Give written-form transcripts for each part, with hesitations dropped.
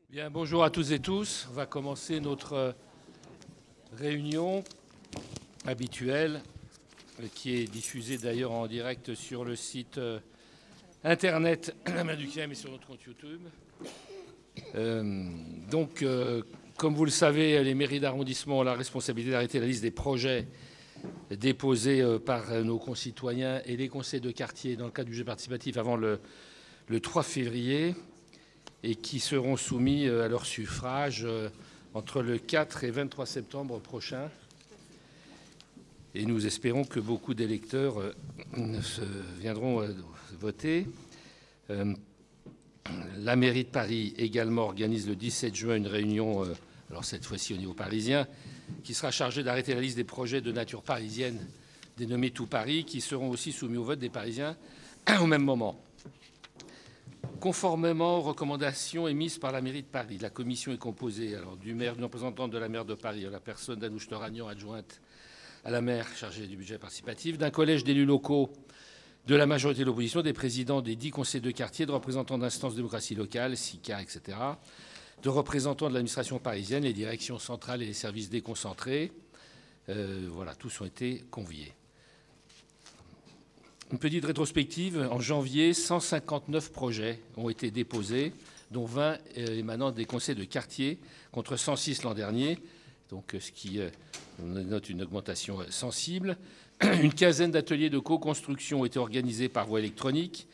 Bien, bonjour à tous et tous. On va commencer notre réunion habituelle qui est diffusée d'ailleurs en direct sur le site internet La Main du Crime et sur notre compte YouTube. Comme vous le savez, les mairies d'arrondissement ont la responsabilité d'arrêter la liste des projets déposés par nos concitoyens et les conseils de quartier dans le cadre du jeu participatif avant le 3 février. Et qui seront soumis à leur suffrage entre le 4 et 23 septembre prochain. Et nous espérons que beaucoup d'électeurs viendront voter. La mairie de Paris également organise le 17 juin une réunion, alors cette fois-ci au niveau parisien, qui sera chargée d'arrêter la liste des projets de nature parisienne dénommés Tout Paris, qui seront aussi soumis au vote des Parisiens au même moment. Conformément aux recommandations émises par la mairie de Paris, la commission est composée du maire, d'une représentante de la maire de Paris, la personne d'Anouche Toragnan, adjointe à la maire chargée du budget participatif, d'un collège d'élus locaux de la majorité de l'opposition, des présidents des 10 conseils de quartier, de représentants d'instances de démocratie locale, SICA, etc., de représentants de l'administration parisienne, les directions centrales et les services déconcentrés. Voilà, tous ont été conviés. Une petite rétrospective, en janvier, 159 projets ont été déposés, dont 20 émanant des conseils de quartier, contre 106 l'an dernier, donc ce qui note une augmentation sensible. Une quinzaine d'ateliers de co-construction ont été organisés par voie électronique,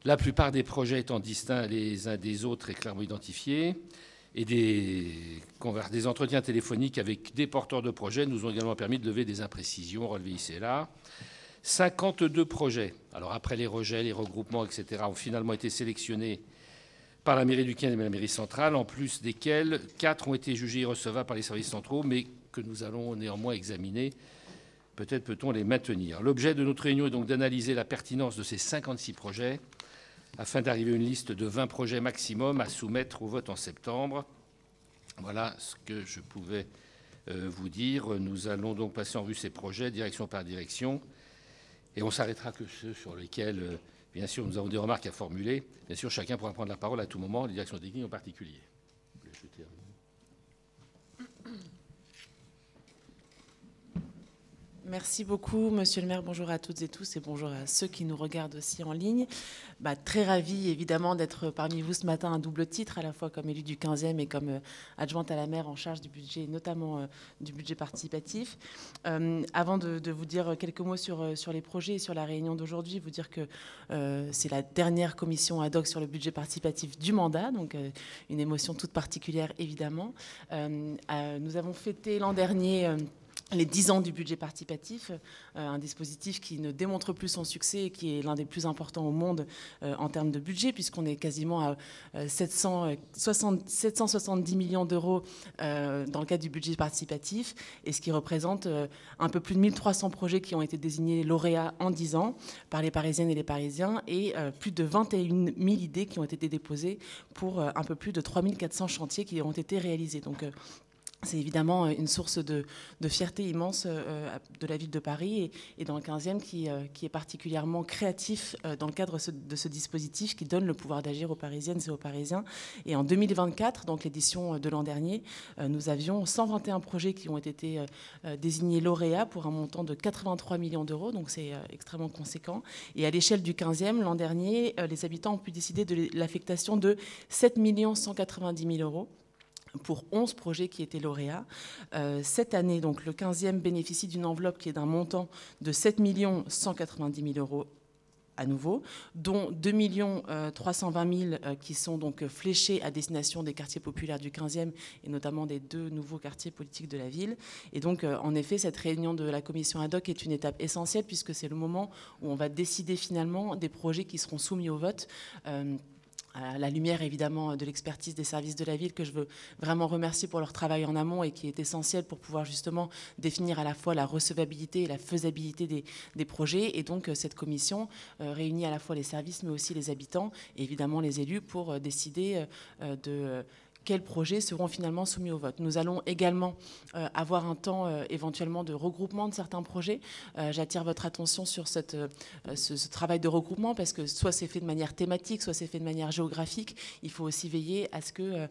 la plupart des projets étant distincts les uns des autres et clairement identifiés. Et des entretiens téléphoniques avec des porteurs de projets nous ont également permis de lever des imprécisions relevées ici et là. 52 projets, alors après les rejets, les regroupements, etc., ont finalement été sélectionnés par la mairie du 15e et la mairie centrale, en plus desquels 4 ont été jugés irrecevables par les services centraux, mais que nous allons néanmoins examiner. Peut-être peut-on les maintenir. L'objet de notre réunion est donc d'analyser la pertinence de ces 56 projets afin d'arriver à une liste de 20 projets maximum à soumettre au vote en septembre. Voilà ce que je pouvais vous dire. Nous allons donc passer en revue ces projets, direction par direction. Et on s'arrêtera que ceux sur lesquels, bien sûr, nous avons des remarques à formuler. Bien sûr, chacun pourra prendre la parole à tout moment, les directions techniques en particulier. Merci beaucoup, Monsieur le maire. Bonjour à toutes et tous et bonjour à ceux qui nous regardent aussi en ligne. Très ravie, évidemment, d'être parmi vous ce matin à double titre, à la fois comme élue du 15e et comme adjointe à la maire en charge du budget, notamment du budget participatif. Avant de vous dire quelques mots sur les projets et sur la réunion d'aujourd'hui, vous dire que c'est la dernière commission ad hoc sur le budget participatif du mandat, donc une émotion toute particulière, évidemment. Nous avons fêté l'an dernier les 10 ans du budget participatif, un dispositif qui ne démontre plus son succès et qui est l'un des plus importants au monde en termes de budget, puisqu'on est quasiment à 770 millions d'euros dans le cadre du budget participatif, et ce qui représente un peu plus de 1300 projets qui ont été désignés lauréats en 10 ans par les Parisiennes et les Parisiens, et plus de 21 000 idées qui ont été déposées pour un peu plus de 3400 chantiers qui ont été réalisés. Donc, c'est évidemment une source de fierté immense de la ville de Paris et dans le 15e qui est particulièrement créatif dans le cadre de ce dispositif qui donne le pouvoir d'agir aux Parisiennes et aux Parisiens. Et en 2024, donc l'édition de l'an dernier, nous avions 121 projets qui ont été désignés lauréats pour un montant de 83 millions d'euros, donc c'est extrêmement conséquent. Et à l'échelle du 15e, l'an dernier, les habitants ont pu décider de l'affectation de 7 190 000 euros pour 11 projets qui étaient lauréats. Cette année, donc, le 15e bénéficie d'une enveloppe qui est d'un montant de 7 190 000 euros à nouveau, dont 2 320 000 qui sont donc fléchés à destination des quartiers populaires du 15e et notamment des 2 nouveaux quartiers politiques de la ville. Et donc, en effet, cette réunion de la commission ad hoc est une étape essentielle puisque c'est le moment où on va décider finalement des projets qui seront soumis au vote. À la lumière évidemment de l'expertise des services de la ville que je veux vraiment remercier pour leur travail en amont et qui est essentiel pour pouvoir justement définir à la fois la recevabilité et la faisabilité des projets. Et donc cette commission réunit à la fois les services mais aussi les habitants et évidemment les élus pour décider de quels projets seront finalement soumis au vote. Nous allons également avoir un temps éventuellement de regroupement de certains projets. J'attire votre attention sur ce travail de regroupement parce que soit c'est fait de manière thématique, soit c'est fait de manière géographique. Il faut aussi veiller à ce que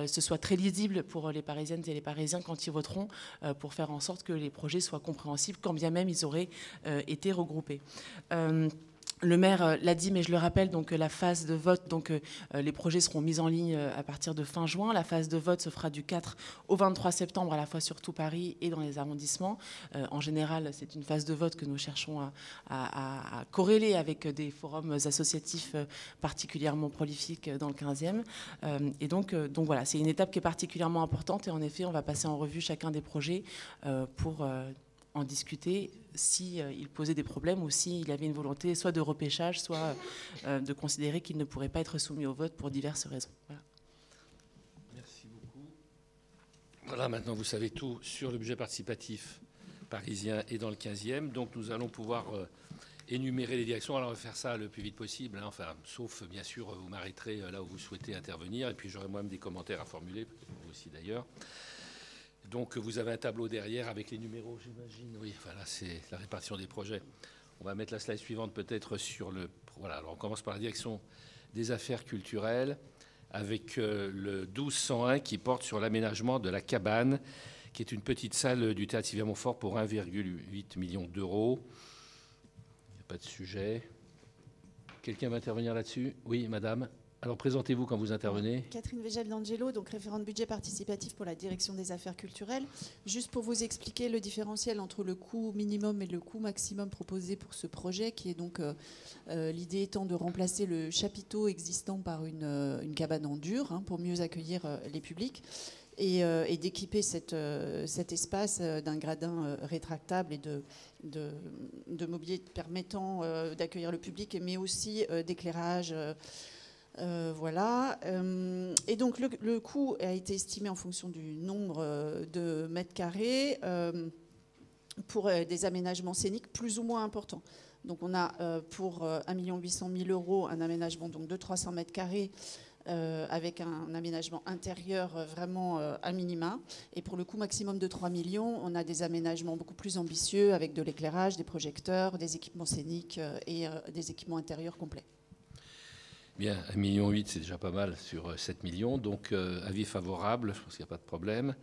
ce soit très lisible pour les Parisiennes et les Parisiens quand ils voteront pour faire en sorte que les projets soient compréhensibles quand bien même ils auraient été regroupés. Le maire l'a dit, mais je le rappelle, donc la phase de vote, donc les projets seront mis en ligne à partir de fin juin. La phase de vote se fera du 4 au 23 septembre, à la fois sur tout Paris et dans les arrondissements. En général, c'est une phase de vote que nous cherchons à corréler avec des forums associatifs particulièrement prolifiques dans le 15e. Et donc voilà, c'est une étape qui est particulièrement importante. Et en effet, on va passer en revue chacun des projets pour en discuter s'il posait des problèmes ou s'il y avait une volonté soit de repêchage, soit de considérer qu'il ne pourrait pas être soumis au vote pour diverses raisons. Voilà. Merci beaucoup. Voilà, maintenant vous savez tout sur le budget participatif parisien et dans le 15e. Donc nous allons pouvoir énumérer les directions. Alors on va faire ça le plus vite possible, hein, enfin, sauf bien sûr vous m'arrêterez là où vous souhaitez intervenir et puis j'aurai moi-même des commentaires à formuler, vous aussi d'ailleurs. Donc vous avez un tableau derrière avec les numéros, j'imagine. Oui, voilà, c'est la répartition des projets. On va mettre la slide suivante peut-être sur le... Voilà, alors on commence par la direction des affaires culturelles avec le 1201 qui porte sur l'aménagement de la cabane, qui est une petite salle du théâtre Sylvia Montfort pour 1,8 million d'euros. Il n'y a pas de sujet. Quelqu'un va intervenir là-dessus? Oui, madame. Alors, présentez-vous quand vous intervenez. Catherine Végel d'Angelo, donc référente budget participatif pour la direction des affaires culturelles. Juste pour vous expliquer le différentiel entre le coût minimum et le coût maximum proposé pour ce projet, qui est donc l'idée étant de remplacer le chapiteau existant par une cabane en dur pour mieux accueillir les publics et d'équiper cet espace d'un gradin rétractable et de mobilier permettant d'accueillir le public, mais aussi d'éclairage. Voilà. Et donc le coût a été estimé en fonction du nombre de mètres carrés pour des aménagements scéniques plus ou moins importants. Donc on a pour 1 800 000 € un aménagement donc, de 300 mètres carrés avec un aménagement intérieur vraiment à minima. Et pour le coût maximum de 3 millions, on a des aménagements beaucoup plus ambitieux avec de l'éclairage, des projecteurs, des équipements scéniques et des équipements intérieurs complets. Bien, 1,8 million, c'est déjà pas mal sur 7 millions, donc avis favorable, je pense qu'il n'y a pas de problème.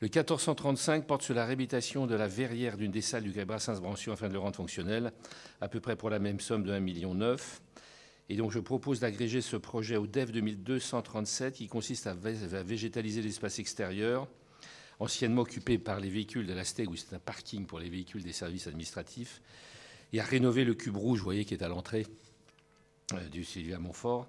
Le 1435 porte sur la réhabilitation de la verrière d'une des salles du Grès Brassens-Brancion afin de le rendre fonctionnel, à peu près pour la même somme de 1,9 million. Et donc je propose d'agréger ce projet au DEF 2237 qui consiste à végétaliser l'espace extérieur, anciennement occupé par les véhicules de la STEG, où c'est un parking pour les véhicules des services administratifs, et à rénover le cube rouge, vous voyez, qui est à l'entrée du Sylvia Montfort,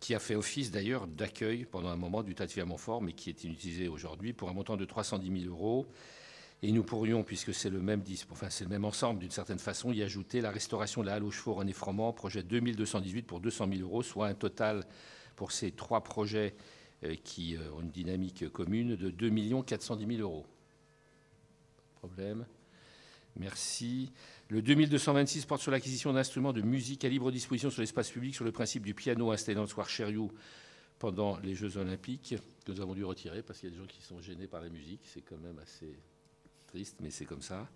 qui a fait office d'ailleurs d'accueil pendant un moment du théâtre Sylvia Montfort, mais qui est inutilisé aujourd'hui pour un montant de 310 000 €. Et nous pourrions, puisque c'est le même ensemble d'une certaine façon, y ajouter la restauration de la halle aux chevaux René Froment, projet 2218 pour 200 000 €, soit un total pour ces trois projets qui ont une dynamique commune de 2 410 000 €. Problème. Merci. Le 2226 porte sur l'acquisition d'instruments de musique à libre disposition sur l'espace public sur le principe du piano installé dans le square Chériou pendant les Jeux Olympiques, que nous avons dû retirer parce qu'il y a des gens qui sont gênés par la musique. C'est quand même assez triste, mais c'est comme ça.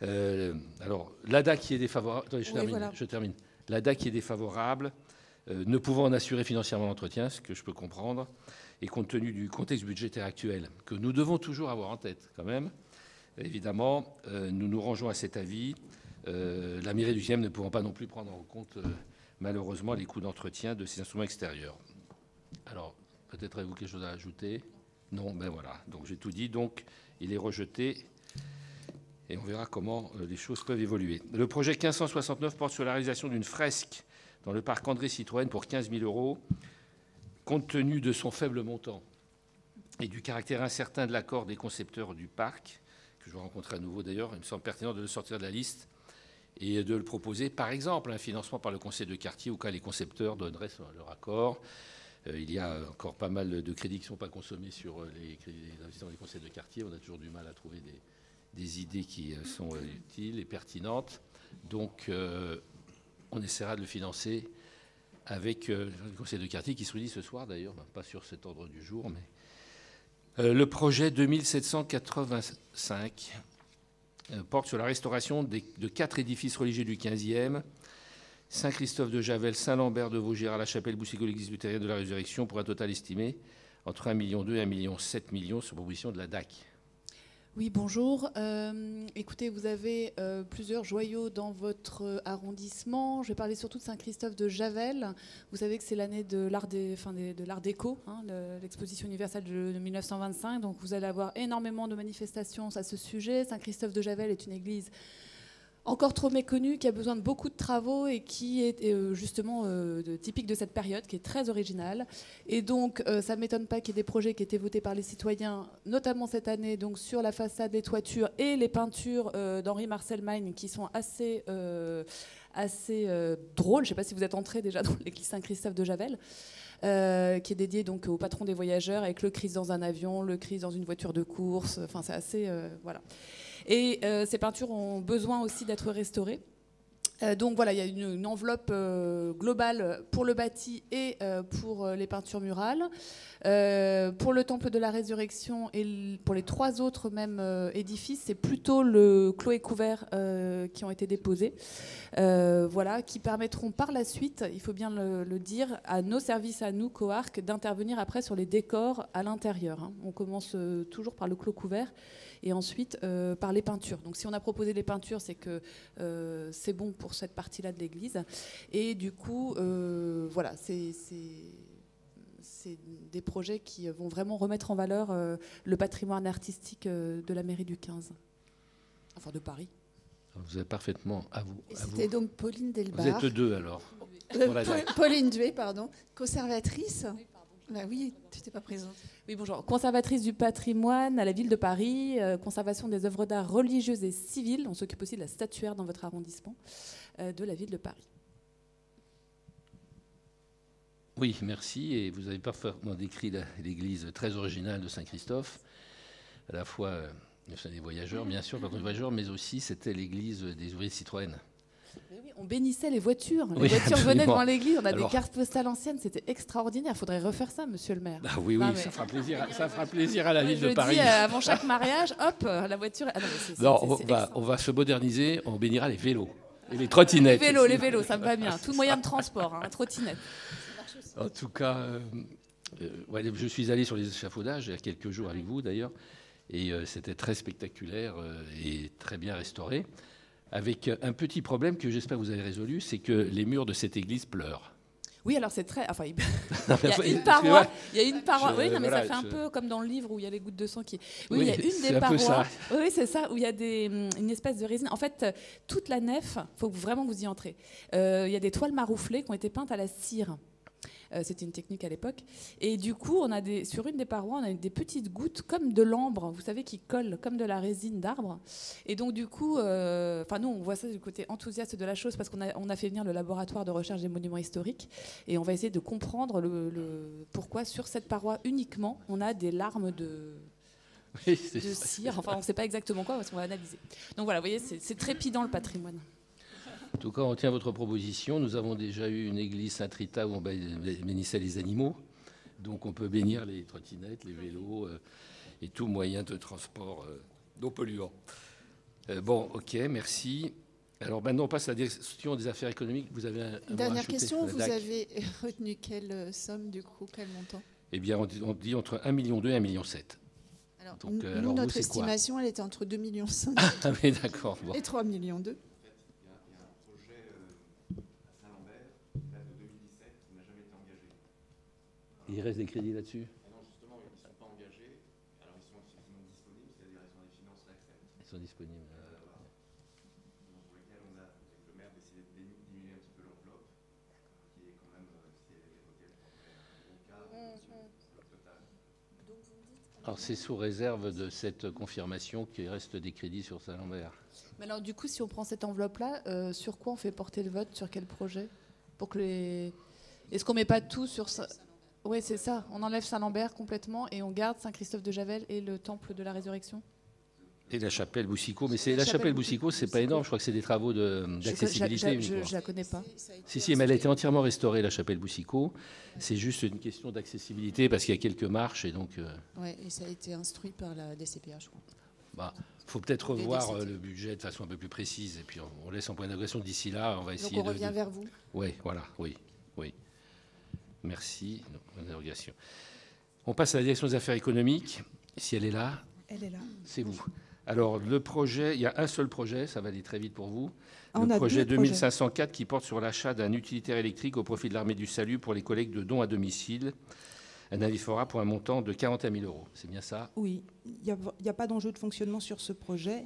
Alors, l'ADA qui est défavorable... Attendez, je termine. L'ADA qui est défavorable, ne pouvant en assurer financièrement l'entretien, ce que je peux comprendre, et compte tenu du contexte budgétaire actuel, que nous devons toujours avoir en tête quand même, évidemment, nous nous rangeons à cet avis. La mairie du 10e ne pouvant pas non plus prendre en compte, malheureusement, les coûts d'entretien de ces instruments extérieurs. Alors, peut-être avez-vous quelque chose à ajouter? Non, ben voilà. Donc, j'ai tout dit. Donc, il est rejeté. Et on verra comment les choses peuvent évoluer. Le projet 1569 porte sur la réalisation d'une fresque dans le parc André Citroën pour 15 000 €. Compte tenu de son faible montant et du caractère incertain de l'accord des concepteurs du parc, que je vais rencontrer à nouveau d'ailleurs, il me semble pertinent de le sortir de la liste et de le proposer, par exemple, un financement par le conseil de quartier au cas où les concepteurs donneraient leur accord. Il y a encore pas mal de crédits qui ne sont pas consommés sur les investissements des conseils de quartier. On a toujours du mal à trouver des idées qui sont utiles et pertinentes. Donc, on essaiera de le financer avec le conseil de quartier qui se réunit ce soir d'ailleurs, pas sur cet ordre du jour, mais le projet 2785 porte sur la restauration de 4 édifices religieux du 15e, Saint-Christophe de Javel, Saint-Lambert de Vaugirard, la chapelle Boussigot, l'église luthérienne de la Résurrection, pour un total estimé entre 1,2 million et 1,7 million sur proposition de la DAC. Oui, bonjour. Écoutez, vous avez plusieurs joyaux dans votre arrondissement. Je vais parler surtout de Saint-Christophe de Javel. Vous savez que c'est l'année de l'art déco, hein, l'exposition universelle de 1925. Donc vous allez avoir énormément de manifestations à ce sujet. Saint-Christophe de Javel est une église encore trop méconnue, qui a besoin de beaucoup de travaux et qui est justement typique de cette période, qui est très originale. Et donc, ça ne m'étonne pas qu'il y ait des projets qui aient été votés par les citoyens, notamment cette année, donc sur la façade, les toitures et les peintures d'Henri Marcel Magne, qui sont assez drôles. Je ne sais pas si vous êtes entré déjà dans l'église Saint-Christophe de Javel. Qui est dédié donc au patron des voyageurs, avec le Christ dans un avion, le Christ dans une voiture de course. Enfin, c'est assez... voilà. Et ces peintures ont besoin aussi d'être restaurées. Donc voilà, il y a une enveloppe globale pour le bâti et pour les peintures murales. Pour le Temple de la Résurrection et pour les 3 autres même édifices, c'est plutôt le clos et couvert qui ont été déposés, voilà, qui permettront par la suite, il faut bien le dire, à nos services, à nous, Coarc, d'intervenir après sur les décors à l'intérieur. Hein. On commence toujours par le clos couvert et ensuite par les peintures. Donc si on a proposé les peintures, c'est que c'est bon pour cette partie-là de l'église. Et du coup, voilà, c'est des projets qui vont vraiment remettre en valeur le patrimoine artistique de la mairie du 15, enfin de Paris. Vous avez parfaitement à vous. C'était donc Pauline Delbar. Vous êtes 2 alors. Pauline Duet, pardon, conservatrice. Bah oui, tu n'étais pas présente. Oui, bonjour. Conservatrice du patrimoine à la ville de Paris, conservation des œuvres d'art religieuses et civiles. On s'occupe aussi de la statuaire dans votre arrondissement de la ville de Paris. Oui, merci. Et vous avez parfaitement décrit l'église très originale de Saint-Christophe, à la fois des voyageurs, bien sûr, des voyageurs, mais aussi c'était l'église des ouvriers de Citroën. Mais oui, on bénissait les voitures. Les Oui, voitures absolument. venaient devant l'église. On a Alors, des cartes postales anciennes. C'était extraordinaire. Il faudrait refaire ça, monsieur le maire. Bah oui, Non, oui, mais... ça fera plaisir à la ville de Paris. Je dis, avant chaque mariage, hop, la voiture... Ah non, on va se moderniser, on bénira les vélos et les trottinettes. Les vélos, ça me va bien. Tout moyen de transport, hein, trottinette. En tout cas, ouais, je suis allé sur les échafaudages il y a quelques jours avec vous d'ailleurs, et c'était très spectaculaire et très bien restauré, avec un petit problème que j'espère que vous avez résolu, c'est que les murs de cette église pleurent. Oui, alors c'est très... Enfin, il y a une paroi. Oui, non, mais voilà, ça fait un peu comme dans le livre où il y a les gouttes de sang qui... Oui, il y a une c'est des un peu parois. ça. Oui, c'est ça, où il y a une espèce de résine. En fait, toute la nef, il faut vraiment vous y entrez. Il y a des toiles marouflées qui ont été peintes à la cire. C'était une technique à l'époque. Et du coup, sur une des parois, on a des petites gouttes comme de l'ambre, vous savez, qui collent comme de la résine d'arbre. Et donc, du coup, nous, on voit ça du côté enthousiaste de la chose parce qu'on a fait venir le laboratoire de recherche des monuments historiques et on va essayer de comprendre pourquoi sur cette paroi uniquement, on a des larmes de cire. Enfin, on ne sait pas exactement quoi parce qu'on va analyser. Donc voilà, vous voyez, c'est trépidant le patrimoine. En tout cas, on tient votre proposition. Nous avons déjà eu une église Saint-Rita où on bénissait les animaux. Donc on peut bénir les trottinettes, les vélos et tout moyen de transport non polluant. Bon, ok, merci. Alors maintenant, on passe à la direction des affaires économiques. Vous avez un Dernière question, vous avez retenu quelle somme du coup, quel montant? Eh bien, on dit entre 1,2 million et 1,7 million. Alors, Donc, nous, notre estimation, elle était entre 2,5 millions ah oui, d'accord. Bon. Et 3,2 millions. Il reste des crédits là-dessus? Non, justement, ils ne sont pas engagés. Alors, ils sont effectivement disponibles si la direction des finances l'accepte. Ils sont disponibles. Pour lesquels on a, avec le maire, décidé de diminuer un petit peu l'enveloppe, qui est quand même, si elle est évoquée, un bon cas sur l'enveloppe totale. Alors, c'est sous réserve de cette confirmation qu'il reste des crédits sur Saint-Lambert. Mais alors, du coup, si on prend cette enveloppe-là, sur quoi on fait porter le vote? Sur quel projet? Est-ce qu'on ne met pas tout sur ça? Oui, c'est ça. On enlève Saint-Lambert complètement et on garde Saint-Christophe de Javel et le Temple de la Résurrection. Et la chapelle Boussicot, mais la chapelle Boussicot, c'est pas énorme, je crois que c'est des travaux d'accessibilité uniquement. Je la connais pas. Si, mais elle a été entièrement restaurée, la chapelle Boussicot. C'est juste une question d'accessibilité parce qu'il y a quelques marches et donc... Oui, et ça a été instruit par la DCPA, je crois. Bah, faut peut-être revoir le budget de façon un peu plus précise et puis on laisse en point d'interrogation d'ici là, on va essayer donc on revient vers vous. Oui, voilà, oui. Merci. Point d'interrogation. On passe à la direction des affaires économiques. Si elle est là. Elle est là. C'est vous. Alors, le projet, il y a un seul projet, ça va aller très vite pour vous. On le a projet deux 2504 qui porte sur l'achat d'un utilitaire électrique au profit de l'Armée du Salut pour les collectes de dons à domicile. Un avis favorable pour un montant de 41 000 €. C'est bien ça? Oui, il n'y a pas d'enjeu de fonctionnement sur ce projet.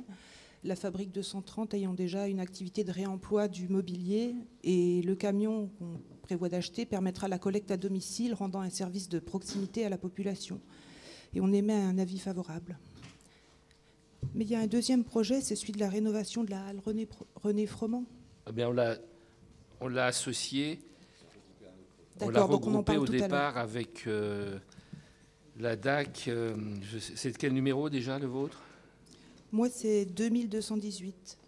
La fabrique 230 ayant déjà une activité de réemploi du mobilier et le camion qu'on prévoit d'acheter permettra la collecte à domicile, rendant un service de proximité à la population. Et on émet un avis favorable. Mais il y a un deuxième projet, c'est celui de la rénovation de la halle René Froment. Eh bien, on l'a associé, on l'a D'accord, donc on en regroupé parle au tout à l'heure. départ avec la DAC. C'est de quel numéro déjà, le vôtre? Moi, c'est 2218.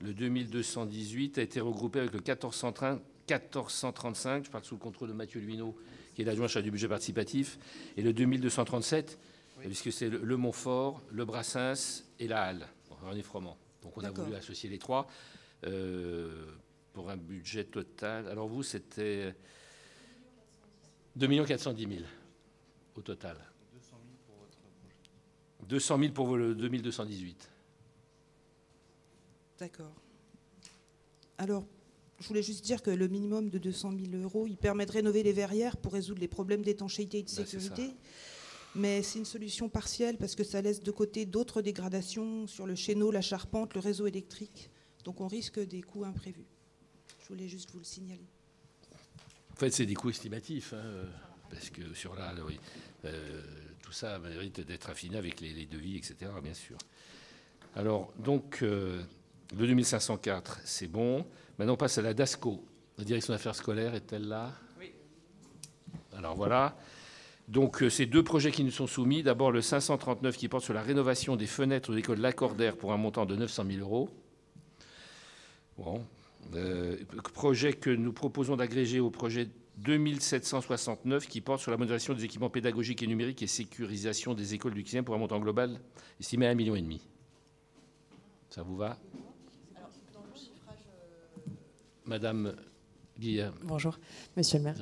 Le 2218 a été regroupé avec le 1435, je parle sous le contrôle de Mathieu Luineau, qui est l'adjoint chargé du budget participatif, et le 2237, puisque c'est le Montfort, le Brassens et la Halle, René Froment. Donc on a voulu associer les trois pour un budget total. Alors vous, c'était 2 410 000 au total. 200 000 pour le 2218. D'accord. Alors, je voulais juste dire que le minimum de 200 000 €, il permet de rénover les verrières pour résoudre les problèmes d'étanchéité et de sécurité. Mais c'est une solution partielle parce que ça laisse de côté d'autres dégradations sur le chéneau, la charpente, le réseau électrique. Donc on risque des coûts imprévus. Je voulais juste vous le signaler. En fait, c'est des coûts estimatifs, parce que sur là, oui, tout ça mérite d'être affiné avec les devis, etc., bien sûr. Alors, donc, le 2504, c'est bon. Maintenant, on passe à la DASCO. La direction d'affaires scolaires est-elle là? Oui. Alors, voilà. Donc, ces deux projets qui nous sont soumis. D'abord, le 539 qui porte sur la rénovation des fenêtres de l'école Lacordaire pour un montant de 900 000 €. Bon. Projet que nous proposons d'agréger au projet 2769 qui porte sur la modernisation des équipements pédagogiques et numériques et sécurisation des écoles du 15e pour un montant global estimé à 1,5 million. Ça vous va? Alors, dans le chiffrage, Madame Guillaume. Bonjour, monsieur le maire.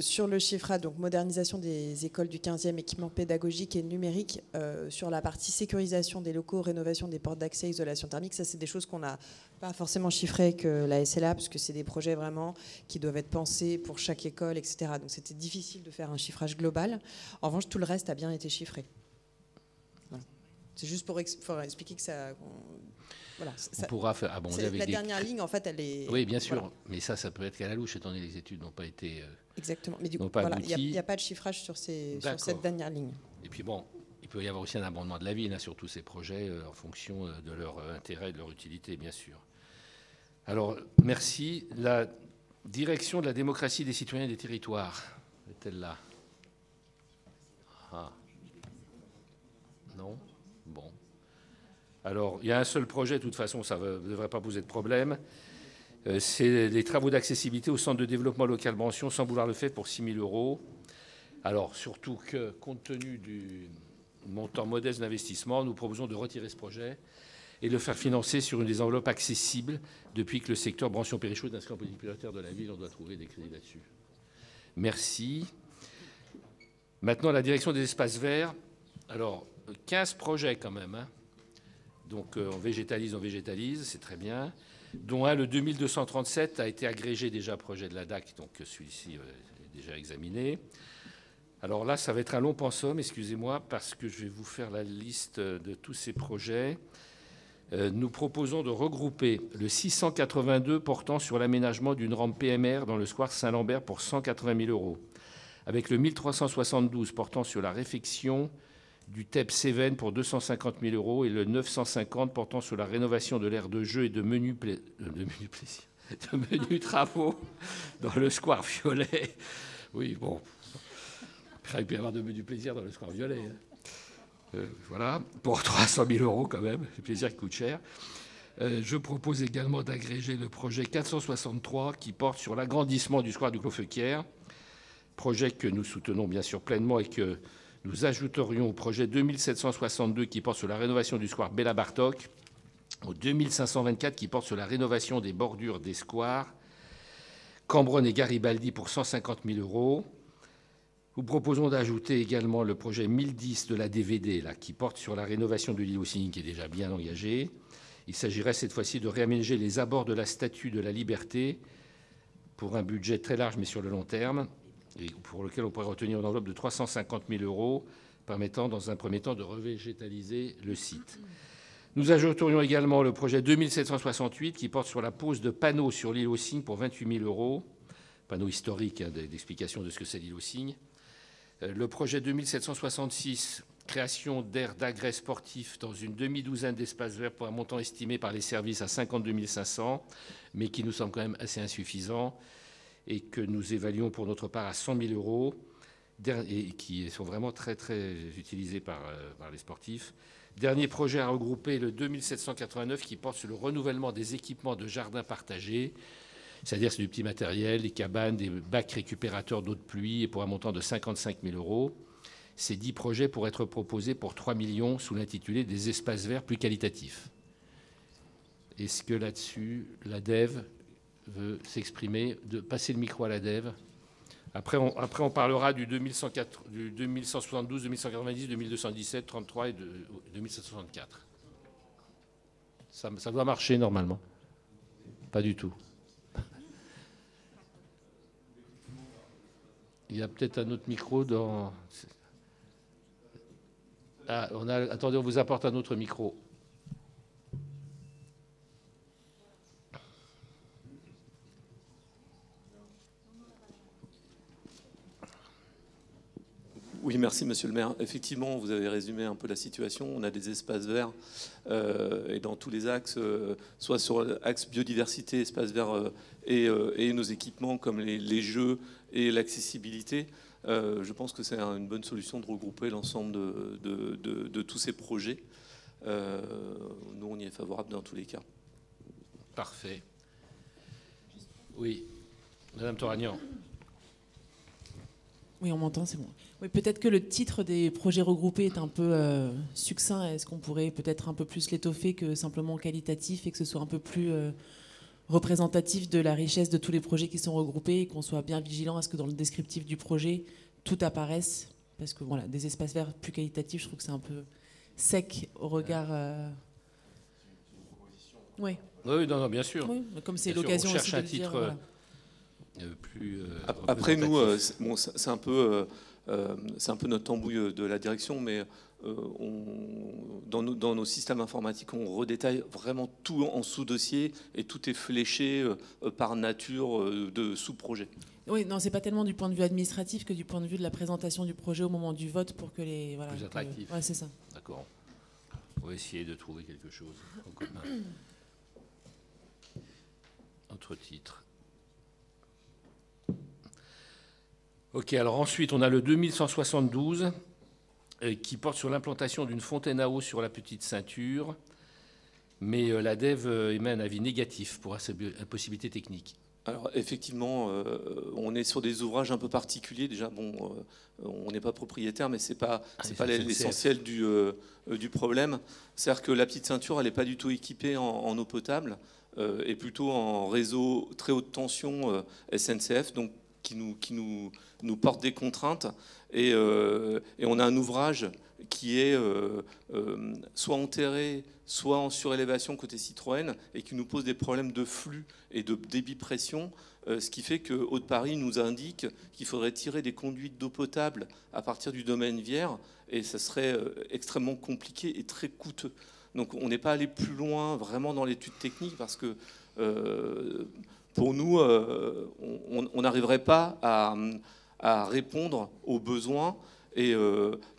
Sur le chiffrage, donc modernisation des écoles du 15e, équipements pédagogiques et numériques, sur la partie sécurisation des locaux, rénovation des portes d'accès, isolation thermique, ça c'est des choses qu'on n'a pas forcément chiffrées que la SLA, parce que c'est des projets vraiment qui doivent être pensés pour chaque école, etc. Donc c'était difficile de faire un chiffrage global. En revanche, tout le reste a bien été chiffré. Voilà. C'est juste pour expliquer que ça... Voilà, on pourra faire abonder avec la dernière ligne, en fait, elle est... Oui, bien sûr, voilà. Mais ça peut être qu'à la louche, étant donné que les études n'ont pas été... Exactement, mais du coup, voilà, il n'y a pas de chiffrage sur cette dernière ligne. Et puis bon, il peut y avoir aussi un abondement de la ville sur tous ces projets en fonction de leur intérêt et de leur utilité, bien sûr. Alors, merci. La direction de la démocratie des citoyens et des territoires, est-elle là? Ah. Non? Bon. Alors, il y a un seul projet, de toute façon, ça ne devrait pas poser de problème. C'est les travaux d'accessibilité au centre de développement local Brancion, sans vouloir le faire, pour 6 000 €. Alors, surtout que, compte tenu du montant modeste d'investissement, nous proposons de retirer ce projet et de le faire financer sur une des enveloppes accessibles depuis que le secteur Brancion-Périchaud est inscrit en politique prioritaire de la ville. On doit trouver des crédits là-dessus. Merci. Maintenant, la direction des espaces verts. Alors, 15 projets quand même, hein. Donc on végétalise, c'est très bien. Dont un, le 2237, a été agrégé déjà projet de la DAC, donc celui-ci est déjà examiné. Alors là, ça va être un long pensum, excusez-moi, parce que je vais vous faire la liste de tous ces projets. Nous proposons de regrouper le 682 portant sur l'aménagement d'une rampe PMR dans le square Saint-Lambert pour 180 000 €, avec le 1372 portant sur la réfection du TEP Cévennes pour 250 000 € et le 950 portant sur la rénovation de l'aire de jeu et de menus travaux dans le square Violet. Oui, bon, il peut y avoir de menus plaisir dans le square Violet. Voilà, pour 300 000 € quand même, c'est plaisir qui coûte cher. Je propose également d'agréger le projet 463 qui porte sur l'agrandissement du square du Clos-Feuquière, projet que nous soutenons bien sûr pleinement et que nous ajouterions au projet 2762 qui porte sur la rénovation du square Béla Bartok, au 2524 qui porte sur la rénovation des bordures des squares Cambronne et Garibaldi pour 150 000 €. Nous proposons d'ajouter également le projet 1010 de la DVD là, qui porte sur la rénovation de l'île aux Cygnes qui est déjà bien engagé. Il s'agirait cette fois-ci de réaménager les abords de la Statue de la Liberté pour un budget très large mais sur le long terme, et pour lequel on pourrait retenir une enveloppe de 350 000 €, permettant dans un premier temps de revégétaliser le site. Nous ajouterions également le projet 2768 qui porte sur la pose de panneaux sur l'île aux Cygnes pour 28 000 €, panneaux historiques d'explication de ce que c'est l'île aux Cygnes. Le projet 2766, création d'aires d'agrès sportifs dans une demi-douzaine d'espaces verts pour un montant estimé par les services à 52 500, mais qui nous semble quand même assez insuffisant et que nous évaluons pour notre part à 100 000 € et qui sont vraiment très, très utilisés par les sportifs. Dernier projet à regrouper, le 2789, qui porte sur le renouvellement des équipements de jardins partagés, c'est-à-dire c'est du petit matériel, des cabanes, des bacs récupérateurs d'eau de pluie, et pour un montant de 55 000 €. Ces 10 projets pourraient être proposés pour 3 millions sous l'intitulé des espaces verts plus qualitatifs. Est-ce que là-dessus, la DEV veut s'exprimer, de passer le micro à la DEV? Après, on parlera du 2172, 2190, 2217, 33 et 2764. Ça doit marcher normalement. Pas du tout. Il y a peut-être un autre micro dans... Ah, attendez, on vous apporte un autre micro. Oui, merci Monsieur le maire. Effectivement, vous avez résumé un peu la situation. On a des espaces verts et dans tous les axes, soit sur l'axe biodiversité, espaces verts et nos équipements comme les jeux et l'accessibilité. Je pense que c'est une bonne solution de regrouper l'ensemble de tous ces projets. Nous, on y est favorable dans tous les cas. Parfait. Oui, Madame Toragnan. Oui, on m'entend, c'est bon. Oui, peut-être que le titre des projets regroupés est un peu succinct. Est-ce qu'on pourrait peut-être un peu plus l'étoffer que simplement qualitatif et que ce soit un peu plus représentatif de la richesse de tous les projets qui sont regroupés et qu'on soit bien vigilant à ce que dans le descriptif du projet, tout apparaisse? Parce que voilà, des espaces verts plus qualitatifs, je trouve que c'est un peu sec au regard... Oui. Oui, non, bien sûr. Oui, comme c'est l'occasion aussi de le dire. Voilà. Plus, après nous, bon, c'est un peu notre tambouille de la direction, mais dans nos systèmes informatiques, on redétaille vraiment tout en sous-dossier et tout est fléché par nature de sous-projet. Oui, non, c'est pas tellement du point de vue administratif que du point de vue de la présentation du projet au moment du vote pour que les... Voilà, plus attractif. Ouais, c'est ça. D'accord. On va essayer de trouver quelque chose en commun. Autre titre. Ok, alors ensuite, on a le 2172 qui porte sur l'implantation d'une fontaine à eau sur la petite ceinture, mais la DEV émet un avis négatif pour impossibilité technique. Alors effectivement, on est sur des ouvrages un peu particuliers. Déjà, bon, on n'est pas propriétaire, mais c'est pas l'essentiel du problème. C'est-à-dire que la petite ceinture, elle n'est pas du tout équipée en eau potable, et plutôt en réseau très haute tension SNCF, donc qui nous porte des contraintes. Et on a un ouvrage qui est soit enterré, soit en surélévation côté Citroën, et qui nous pose des problèmes de flux et de débit-pression, ce qui fait que Haut-de-Paris nous indique qu'il faudrait tirer des conduites d'eau potable à partir du domaine Vierre, et ça serait extrêmement compliqué et très coûteux. Donc on n'est pas allé plus loin vraiment dans l'étude technique, parce que pour nous, on n'arriverait pas à répondre aux besoins. Et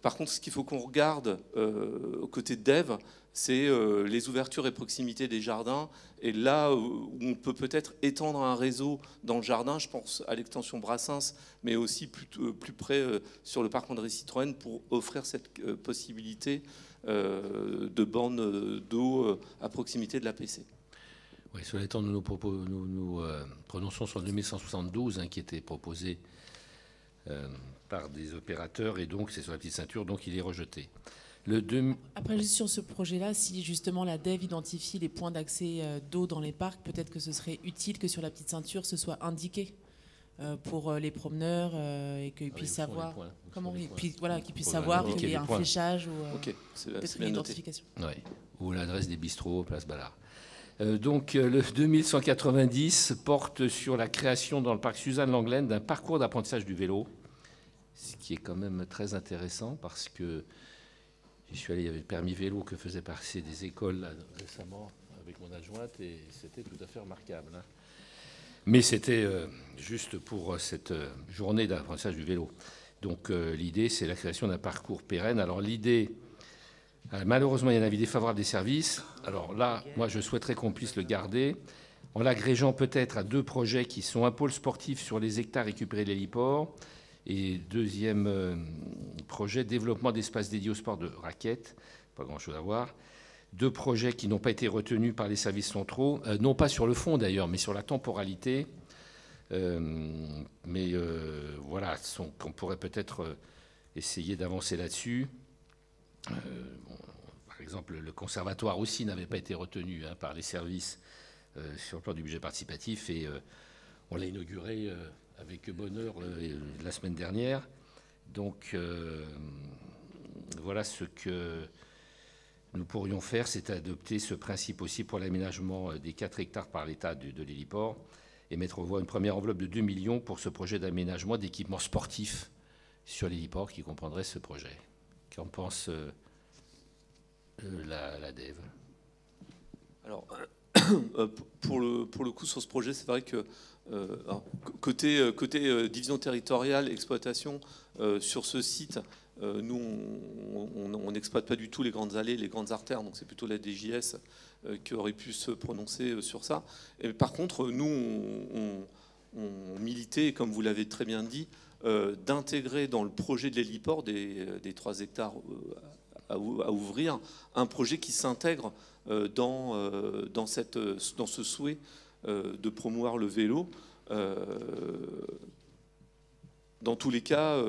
par contre, ce qu'il faut qu'on regarde aux côtés de Dev, c'est les ouvertures et proximité des jardins. Et là où on peut peut-être étendre un réseau dans le jardin, je pense à l'extension Brassens, mais aussi plus près sur le parc André Citroën, pour offrir cette possibilité de bornes d'eau à proximité de l'APC. Oui, cela étant, nous prononçons sur le 2172 qui était proposé par des opérateurs, et donc c'est sur la petite ceinture, donc il est rejeté. Après, juste sur ce projet-là, si justement la DEV identifie les points d'accès d'eau dans les parcs, peut-être que ce serait utile que sur la petite ceinture, ce soit indiqué pour les promeneurs et qu'ils puissent savoir comment qu'ils puissent savoir qu'il y ait un fléchage ou peut-être une identification. Oui, ou l'adresse des bistrots, place Ballard. Donc le 2190 porte sur la création dans le parc Suzanne Langlaine d'un parcours d'apprentissage du vélo, ce qui est quand même très intéressant parce que j'y suis allé, il y avait le permis vélo que faisaient passer des écoles là, récemment avec mon adjointe et c'était tout à fait remarquable. Hein. Mais c'était juste pour cette journée d'apprentissage du vélo. Donc l'idée, c'est la création d'un parcours pérenne. Alors l'idée... malheureusement, il y a un avis défavorable des services. Alors là, moi, je souhaiterais qu'on puisse le garder en l'agrégeant peut-être à 2 projets qui sont un pôle sportif sur les hectares récupérés de l'héliport et deuxième projet, développement d'espaces dédiés au sport de raquettes. Pas grand-chose à voir. 2 projets qui n'ont pas été retenus par les services centraux, non pas sur le fond d'ailleurs, mais sur la temporalité. Voilà, qu'on pourrait peut-être essayer d'avancer là-dessus. Par exemple, le conservatoire aussi n'avait pas été retenu par les services sur le plan du budget participatif et on l'a inauguré avec bonheur la semaine dernière. Donc voilà ce que nous pourrions faire, c'est adopter ce principe aussi pour l'aménagement des 4 hectares par l'État de l'héliport et mettre en voie une première enveloppe de 2 millions pour ce projet d'aménagement d'équipements sportifs sur l'héliport qui comprendrait ce projet. Qu'en pense la DEV? Alors, pour le coup, sur ce projet, c'est vrai que côté division territoriale, exploitation, sur ce site, nous, on n'exploite pas du tout les grandes allées, les grandes artères, donc c'est plutôt la DJS qui aurait pu se prononcer sur ça. Et par contre, nous, on militait, comme vous l'avez très bien dit, d'intégrer dans le projet de l'héliport des 3 hectares à ouvrir un projet qui s'intègre dans ce souhait de promouvoir le vélo. Dans tous les cas,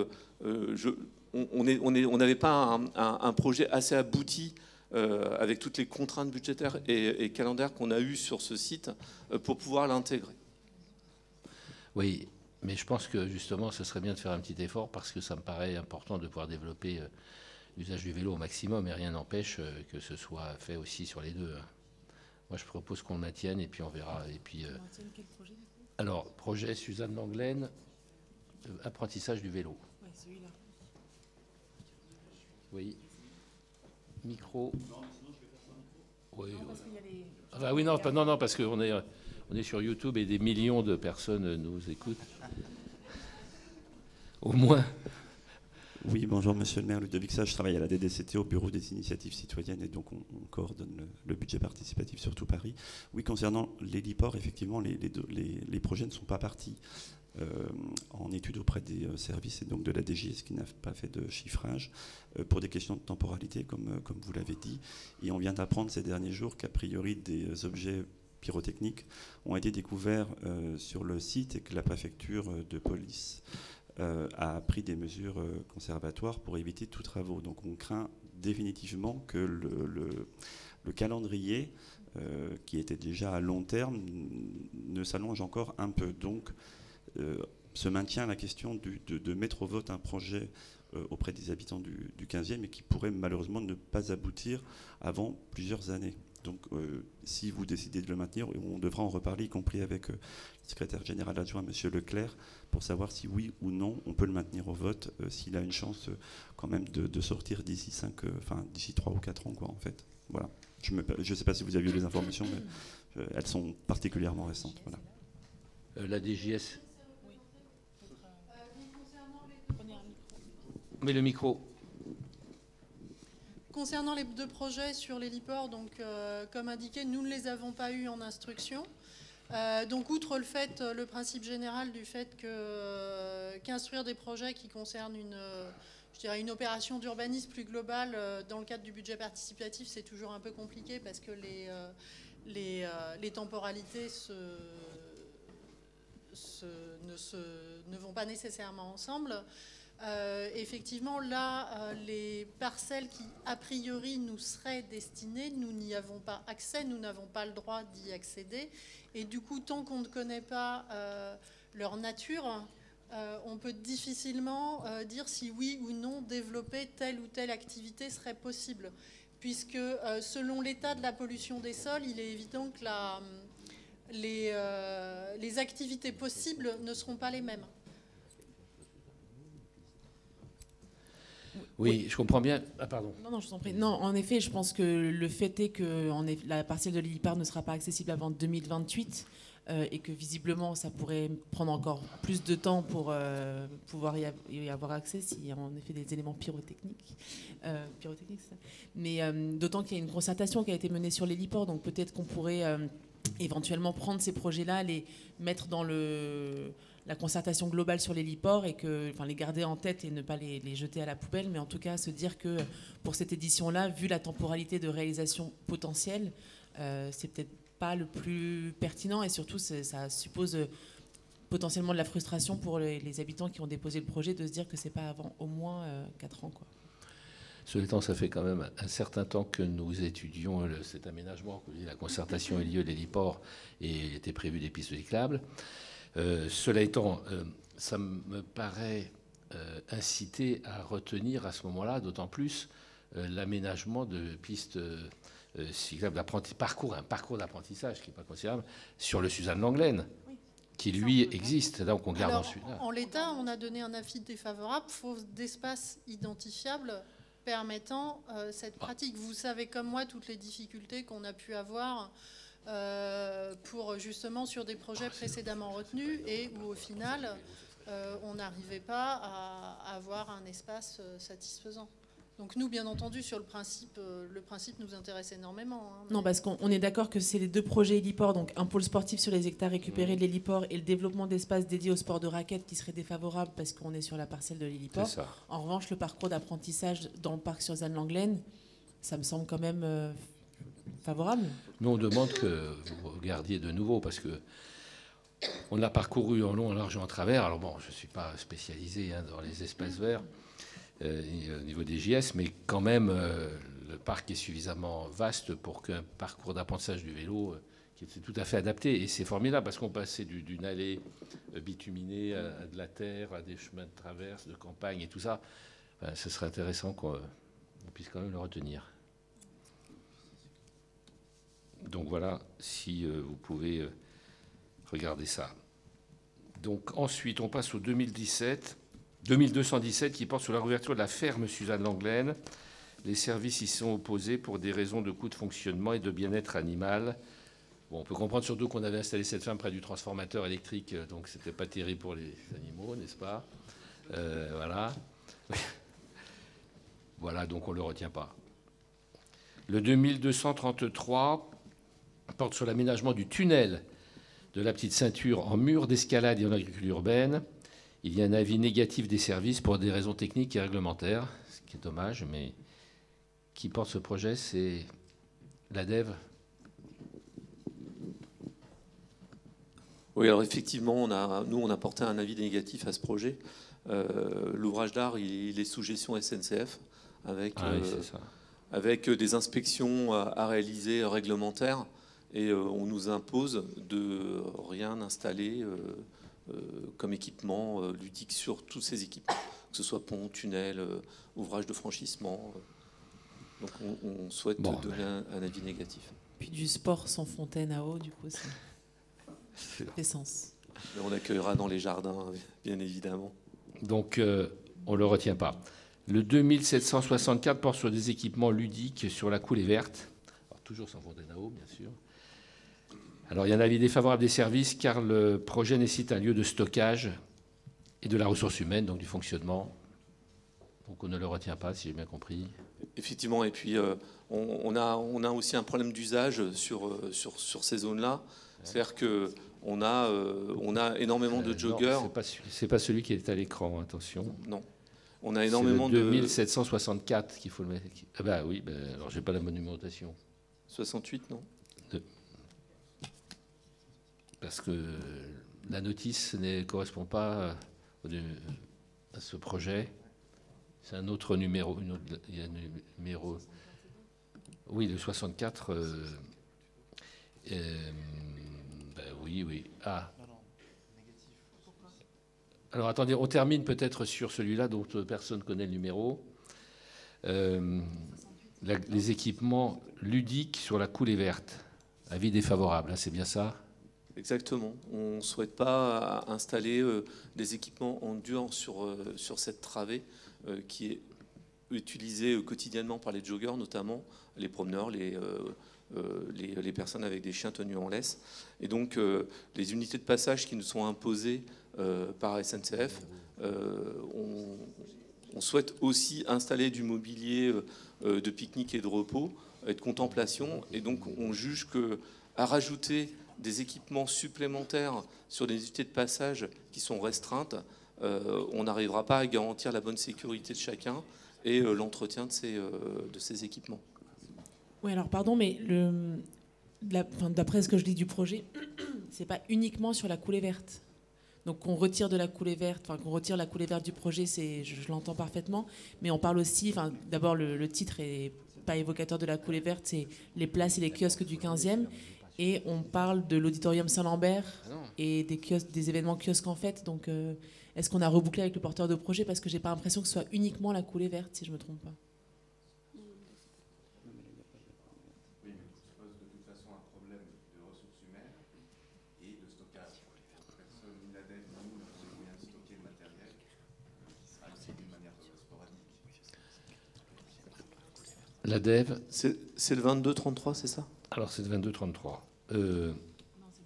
on n'avait pas un projet assez abouti avec toutes les contraintes budgétaires et calendaires qu'on a eues sur ce site pour pouvoir l'intégrer. Oui. Mais je pense que justement, ce serait bien de faire un petit effort parce que ça me paraît important de pouvoir développer l'usage du vélo au maximum et rien n'empêche que ce soit fait aussi sur les 2. Moi, je propose qu'on le maintienne et puis on verra. Et puis, quel projet, alors, projet Suzanne Langlaine, apprentissage du vélo. Oui, celui-là. Oui. Micro. Oui. Non, parce qu'il y a les... Ah bah oui, non, parce qu'on est sur YouTube et des millions de personnes nous écoutent. Au moins. Oui, bonjour Monsieur le maire, Ludovic Sage, je travaille à la DDCT au bureau des initiatives citoyennes et donc on coordonne le budget participatif sur tout Paris. Oui, concernant l'héliport, effectivement, les projets ne sont pas partis en étude auprès des services et donc de la DGS qui n'a pas fait de chiffrage pour des questions de temporalité, comme vous l'avez dit. Et on vient d'apprendre ces derniers jours qu'a priori des objets pyrotechniques ont été découverts sur le site et que la préfecture de police a pris des mesures conservatoires pour éviter tout travaux. Donc on craint définitivement que le calendrier, qui était déjà à long terme, ne s'allonge encore un peu. Donc se maintient la question de mettre au vote un projet auprès des habitants du 15e et qui pourrait malheureusement ne pas aboutir avant plusieurs années. Donc si vous décidez de le maintenir, on devra en reparler, y compris avec le secrétaire général adjoint, M. Leclerc, pour savoir si oui ou non on peut le maintenir au vote, s'il a une chance quand même de sortir d'ici 3 ou 4 ans, quoi, en fait. Voilà. Je ne sais pas si vous avez eu les informations, mais elles sont particulièrement récentes. Voilà. La DGS. met le micro. Concernant les 2 projets sur l'héliport, donc, comme indiqué, nous ne les avons pas eus en instruction. Donc, outre le principe général du fait qu'instruire des projets qui concernent une opération d'urbanisme plus globale dans le cadre du budget participatif, c'est toujours un peu compliqué parce que les temporalités ne vont pas nécessairement ensemble. Effectivement, là, les parcelles qui, a priori, nous seraient destinées, nous n'y avons pas accès, nous n'avons pas le droit d'y accéder. Et du coup, tant qu'on ne connaît pas leur nature, on peut difficilement dire si oui ou non développer telle ou telle activité serait possible. Puisque selon l'état de la pollution des sols, il est évident que les activités possibles ne seront pas les mêmes. Oui, je comprends bien. Ah, pardon. Non, je vous en prie. Non, en effet, je pense que le fait est que la parcelle de l'héliport ne sera pas accessible avant 2028 et que visiblement, ça pourrait prendre encore plus de temps pour pouvoir y avoir accès s'il y a en effet des éléments pyrotechniques. Mais d'autant qu'il y a une concertation qui a été menée sur l'héliport, donc peut-être qu'on pourrait éventuellement prendre ces projets-là, les mettre dans la concertation globale sur l'héliport et les garder en tête et ne pas les jeter à la poubelle, mais en tout cas se dire que pour cette édition-là, vu la temporalité de réalisation potentielle, c'est peut-être pas le plus pertinent et surtout ça suppose potentiellement de la frustration pour les habitants qui ont déposé le projet de se dire que c'est pas avant au moins 4 ans, quoi. Cela étant, ça fait quand même un certain temps que nous étudions cet aménagement. La concertation ait lieu, l'héliport, et était prévu des pistes cyclables. Cela étant, ça me paraît inciter à retenir à ce moment-là, d'autant plus l'aménagement de pistes cyclables, un parcours d'apprentissage qui n'est pas considérable, sur le Suzanne Lenglen, qui lui existe. Donc on garde celui-là. En l'état, on a donné un avis défavorable, faute d'espace identifiable permettant cette pratique. Vous savez comme moi toutes les difficultés qu'on a pu avoir pour justement sur des projets précédemment retenus et où au final on n'arrivait pas à avoir un espace satisfaisant. Donc nous, bien entendu, sur le principe nous intéresse énormément. Hein, non, parce qu'on est d'accord que c'est les 2 projets héliport, donc un pôle sportif sur les hectares récupérés de l'héliport et le développement d'espaces dédiés au sport de raquettes qui serait défavorable parce qu'on est sur la parcelle de l'héliport. En revanche, le parcours d'apprentissage dans le parc sur Suzanne Lenglen, ça me semble quand même favorable. Nous, on demande que vous regardiez de nouveau parce que on a parcouru en long, en large et en travers. Alors bon, je ne suis pas spécialisé dans les espaces verts au niveau des JS, mais quand même, le parc est suffisamment vaste pour qu'un parcours d'apprentissage du vélo qui était tout à fait adapté. Et c'est formidable parce qu'on passait d'une allée bituminée à de la terre, à des chemins de traverse, de campagne et tout ça. Enfin, ce serait intéressant qu'on puisse quand même le retenir. Donc voilà, si vous pouvez regarder ça. Donc ensuite, on passe au 2217 qui porte sur la réouverture de la ferme Suzanne Lenglen. Les services y sont opposés pour des raisons de coût de fonctionnement et de bien-être animal. Bon, on peut comprendre surtout qu'on avait installé cette ferme près du transformateur électrique, donc c'était pas terrible pour les animaux, n'est-ce pas? Voilà. Voilà, donc on ne le retient pas. Le 2233 porte sur l'aménagement du tunnel de la petite ceinture en mur d'escalade et en agriculture urbaine. Il y a un avis négatif des services pour des raisons techniques et réglementaires, ce qui est dommage, mais qui porte ce projet, c'est l'ADEVE. Oui, alors effectivement, nous, on a porté un avis négatif à ce projet. L'ouvrage d'art, il est sous gestion SNCF, avec des inspections à réaliser réglementaires, et on nous impose de rien installer comme équipement ludique sur tous ces équipements, que ce soit pont, tunnel, ouvrage de franchissement. Donc on souhaite donner un avis négatif. Puis du sport sans fontaine à eau, du coup, ça fait sens. Mais on accueillera dans les jardins, bien évidemment. Donc on ne le retient pas. Le 2764 porte sur des équipements ludiques sur la coulée verte. Alors, toujours sans fontaine à eau, bien sûr. Alors, il y a un avis défavorable des services car le projet nécessite un lieu de stockage et de la ressource humaine, donc du fonctionnement. Donc on ne le retient pas, si j'ai bien compris. Effectivement, et puis on a aussi un problème d'usage sur ces zones-là. C'est-à-dire qu'on a énormément de joggers. C'est pas celui qui est à l'écran, attention. Non. On a énormément de... 2764 qu'il faut le mettre. Ah bah oui, alors j'ai pas la bonne numérotation. 68, non Parce que la notice ne correspond pas à ce projet. C'est un autre numéro. Il y a un numéro. Oui, le 64. Oui. Ah. Alors attendez, on termine peut-être sur celui-là dont personne ne connaît le numéro. Les équipements ludiques sur la coulée verte. Avis défavorable, hein, c'est bien ça ? Exactement. On ne souhaite pas installer des équipements en dur sur cette travée qui est utilisée quotidiennement par les joggers, notamment les promeneurs, les personnes avec des chiens tenus en laisse. Et donc, les unités de passage qui nous sont imposées par SNCF, on souhaite aussi installer du mobilier de pique-nique et de repos et de contemplation. Et donc, on juge qu'à rajouter des équipements supplémentaires sur des unités de passage qui sont restreintes, on n'arrivera pas à garantir la bonne sécurité de chacun et l'entretien de ces équipements. Oui, alors pardon, mais d'après ce que je lis du projet, c'est pas uniquement sur la coulée verte. Donc qu'on retire de la coulée verte, qu'on retire la coulée verte du projet, je l'entends parfaitement, mais on parle aussi, d'abord le titre est pas évocateur de la coulée verte, c'est les places et les kiosques du 15e, et on parle de l'auditorium Saint-Lambert et des événements kiosques en fait. Donc est-ce qu'on a rebouclé avec le porteur de projet, parce que j'ai pas l'impression que ce soit uniquement la coulée verte, si je me trompe pas. La DEV. C'est le 22-33, c'est ça ? Alors c'est le 22-33.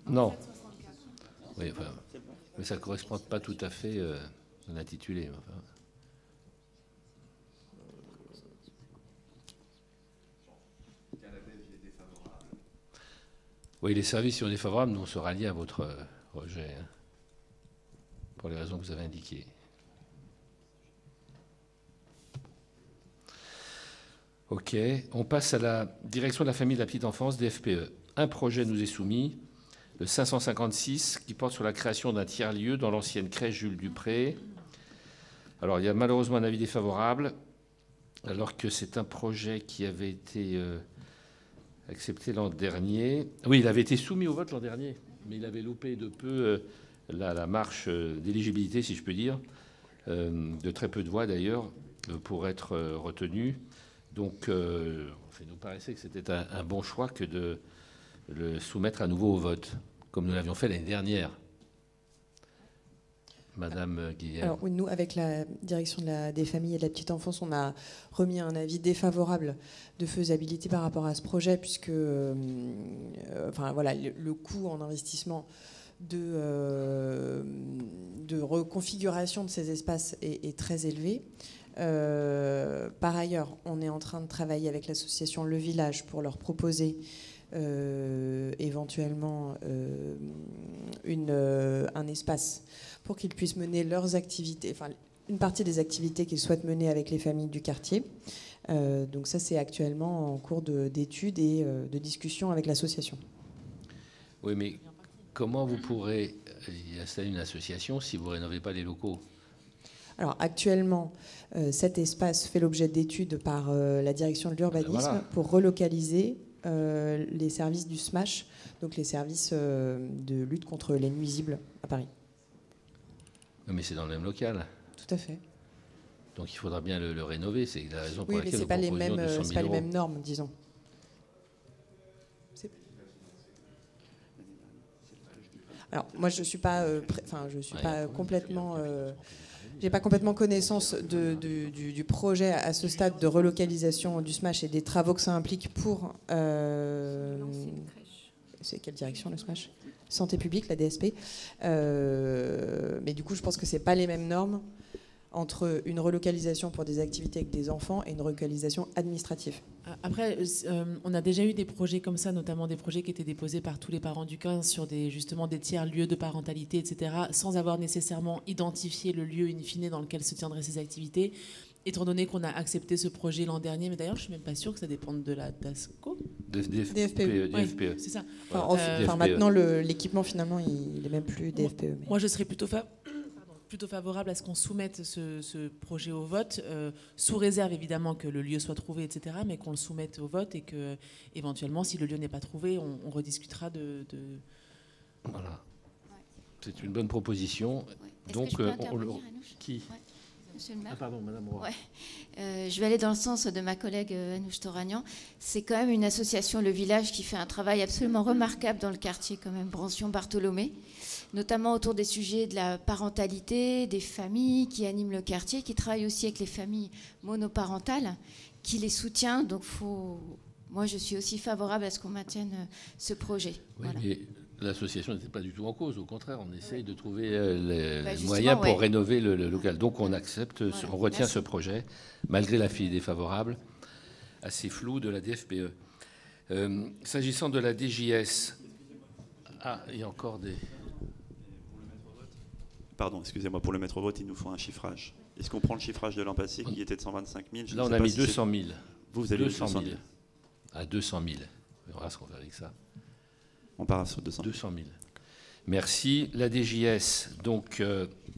Non. Oui, mais ça ne correspond pas tout à fait à l'intitulé. Oui, les services sont défavorables, nous on se rallie à votre rejet, hein, pour les raisons que vous avez indiquées. Ok, on passe à la direction de la famille et de la petite enfance, DFPE. Un projet nous est soumis, le 556, qui porte sur la création d'un tiers-lieu dans l'ancienne crèche Jules Dupré. Alors, il y a malheureusement un avis défavorable, alors que c'est un projet qui avait été accepté l'an dernier. Oui, il avait été soumis au vote l'an dernier, mais il avait loupé de peu la marche d'éligibilité, si je peux dire, de très peu de voix d'ailleurs, pour être retenu. Donc, il nous paraissait que c'était un bon choix que de le soumettre à nouveau au vote, comme nous l'avions fait l'année dernière. Madame Guillet. Alors, oui, nous, avec la direction des familles et de la petite enfance, on a remis un avis défavorable de faisabilité par rapport à ce projet, puisque le coût en investissement de reconfiguration de ces espaces est très élevé. Par ailleurs, on est en train de travailler avec l'association Le Village pour leur proposer éventuellement un espace pour qu'ils puissent mener leurs activités, une partie des activités qu'ils souhaitent mener avec les familles du quartier. Donc ça, c'est actuellement en cours d'études et de discussion avec l'association. Oui, mais comment vous pourrez y installer une association si vous ne rénovez pas les locaux ? Alors actuellement, cet espace fait l'objet d'études par la direction de l'urbanisme pour relocaliser les services du SMASH, donc les services de lutte contre les nuisibles à Paris. Mais c'est dans le même local. Tout à fait. Donc il faudra bien le rénover, c'est la raison pour laquelle nous proposions 200 000 euros. C'est pas les mêmes normes, disons. Alors moi je suis pas, complètement. J'ai pas complètement connaissance du projet à ce stade de relocalisation du SMASH et des travaux que ça implique pour. C'est quelle direction le SMASH ? Santé publique, la DSP. Mais du coup, je pense que c'est pas les mêmes normes. entre une relocalisation pour des activités avec des enfants et une relocalisation administrative. Après, on a déjà eu des projets comme ça, notamment des projets qui étaient déposés par tous les parents du 15 sur justement des tiers lieux de parentalité, etc., sans avoir nécessairement identifié le lieu in fine dans lequel se tiendraient ces activités. Étant donné qu'on a accepté ce projet l'an dernier, mais d'ailleurs, je ne suis même pas sûre que ça dépende de la DASCO. DFPE. Ouais, c'est ça. Maintenant, l'équipement, finalement, il n'est même plus DFPE. Moi, je serais plutôt favorable à ce qu'on soumette ce projet au vote, sous réserve évidemment que le lieu soit trouvé, etc., mais qu'on le soumette au vote et que, éventuellement, si le lieu n'est pas trouvé, on rediscutera de... Voilà. C'est une bonne proposition. Ouais. Donc, que je peux intervenir, qui ouais. Monsieur le maire. Ah pardon, Madame Roy. Ouais. Je vais aller dans le sens de ma collègue Anouche Toragnan. C'est quand même une association, Le Village, qui fait un travail absolument remarquable dans le quartier, quand même, Brancion-Bartholomé, notamment autour des sujets de la parentalité, des familles qui animent le quartier, qui travaille aussi avec les familles monoparentales, qui les soutient. Donc, moi, je suis aussi favorable à ce qu'on maintienne ce projet. Oui, voilà. Mais l'association n'était pas du tout en cause. Au contraire, on essaye de trouver les justement, moyens pour rénover le local. Donc, on accepte, voilà, on retient ce projet, malgré l'avis défavorable, assez flou de la DFPE. S'agissant de la DJS... Ah, il y a encore des... Pardon, excusez-moi, pour le mettre au vote, il nous faut un chiffrage. Est-ce qu'on prend le chiffrage de l'an passé, qui était de 125 000 ? Là, on a mis 200 000. Vous avez 200 000. À 200 000. On verra ce qu'on fait avec ça. On part sur 200 000. 200 000. Merci. La DJS, donc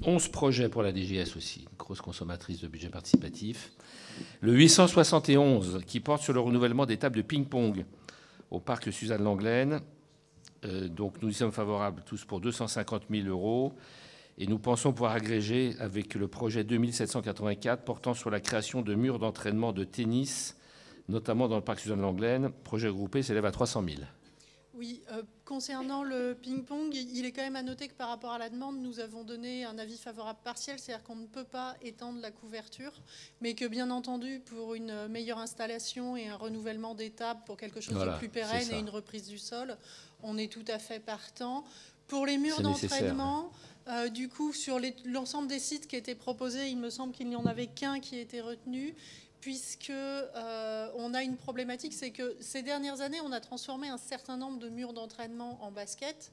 11 projets pour la DJS aussi, une grosse consommatrice de budget participatif. Le 871, qui porte sur le renouvellement des tables de ping-pong au parc Suzanne Langlaine. Donc nous y sommes favorables tous pour 250 000 €. Et nous pensons pouvoir agréger avec le projet 2784 portant sur la création de murs d'entraînement de tennis, notamment dans le parc Suzanne Langlaine. Projet groupé s'élève à 300 000. Oui, concernant le ping-pong, il est quand même à noter que par rapport à la demande, nous avons donné un avis favorable partiel, c'est-à-dire qu'on ne peut pas étendre la couverture, mais que bien entendu, pour une meilleure installation et un renouvellement des tables, pour quelque chose de plus pérenne et une reprise du sol, on est tout à fait partant. Pour les murs d'entraînement, du coup, sur l'ensemble des sites qui étaient proposés, il me semble qu'il n'y en avait qu'un qui était retenu, puisque on a une problématique, c'est que ces dernières années, on a transformé un certain nombre de murs d'entraînement en basket.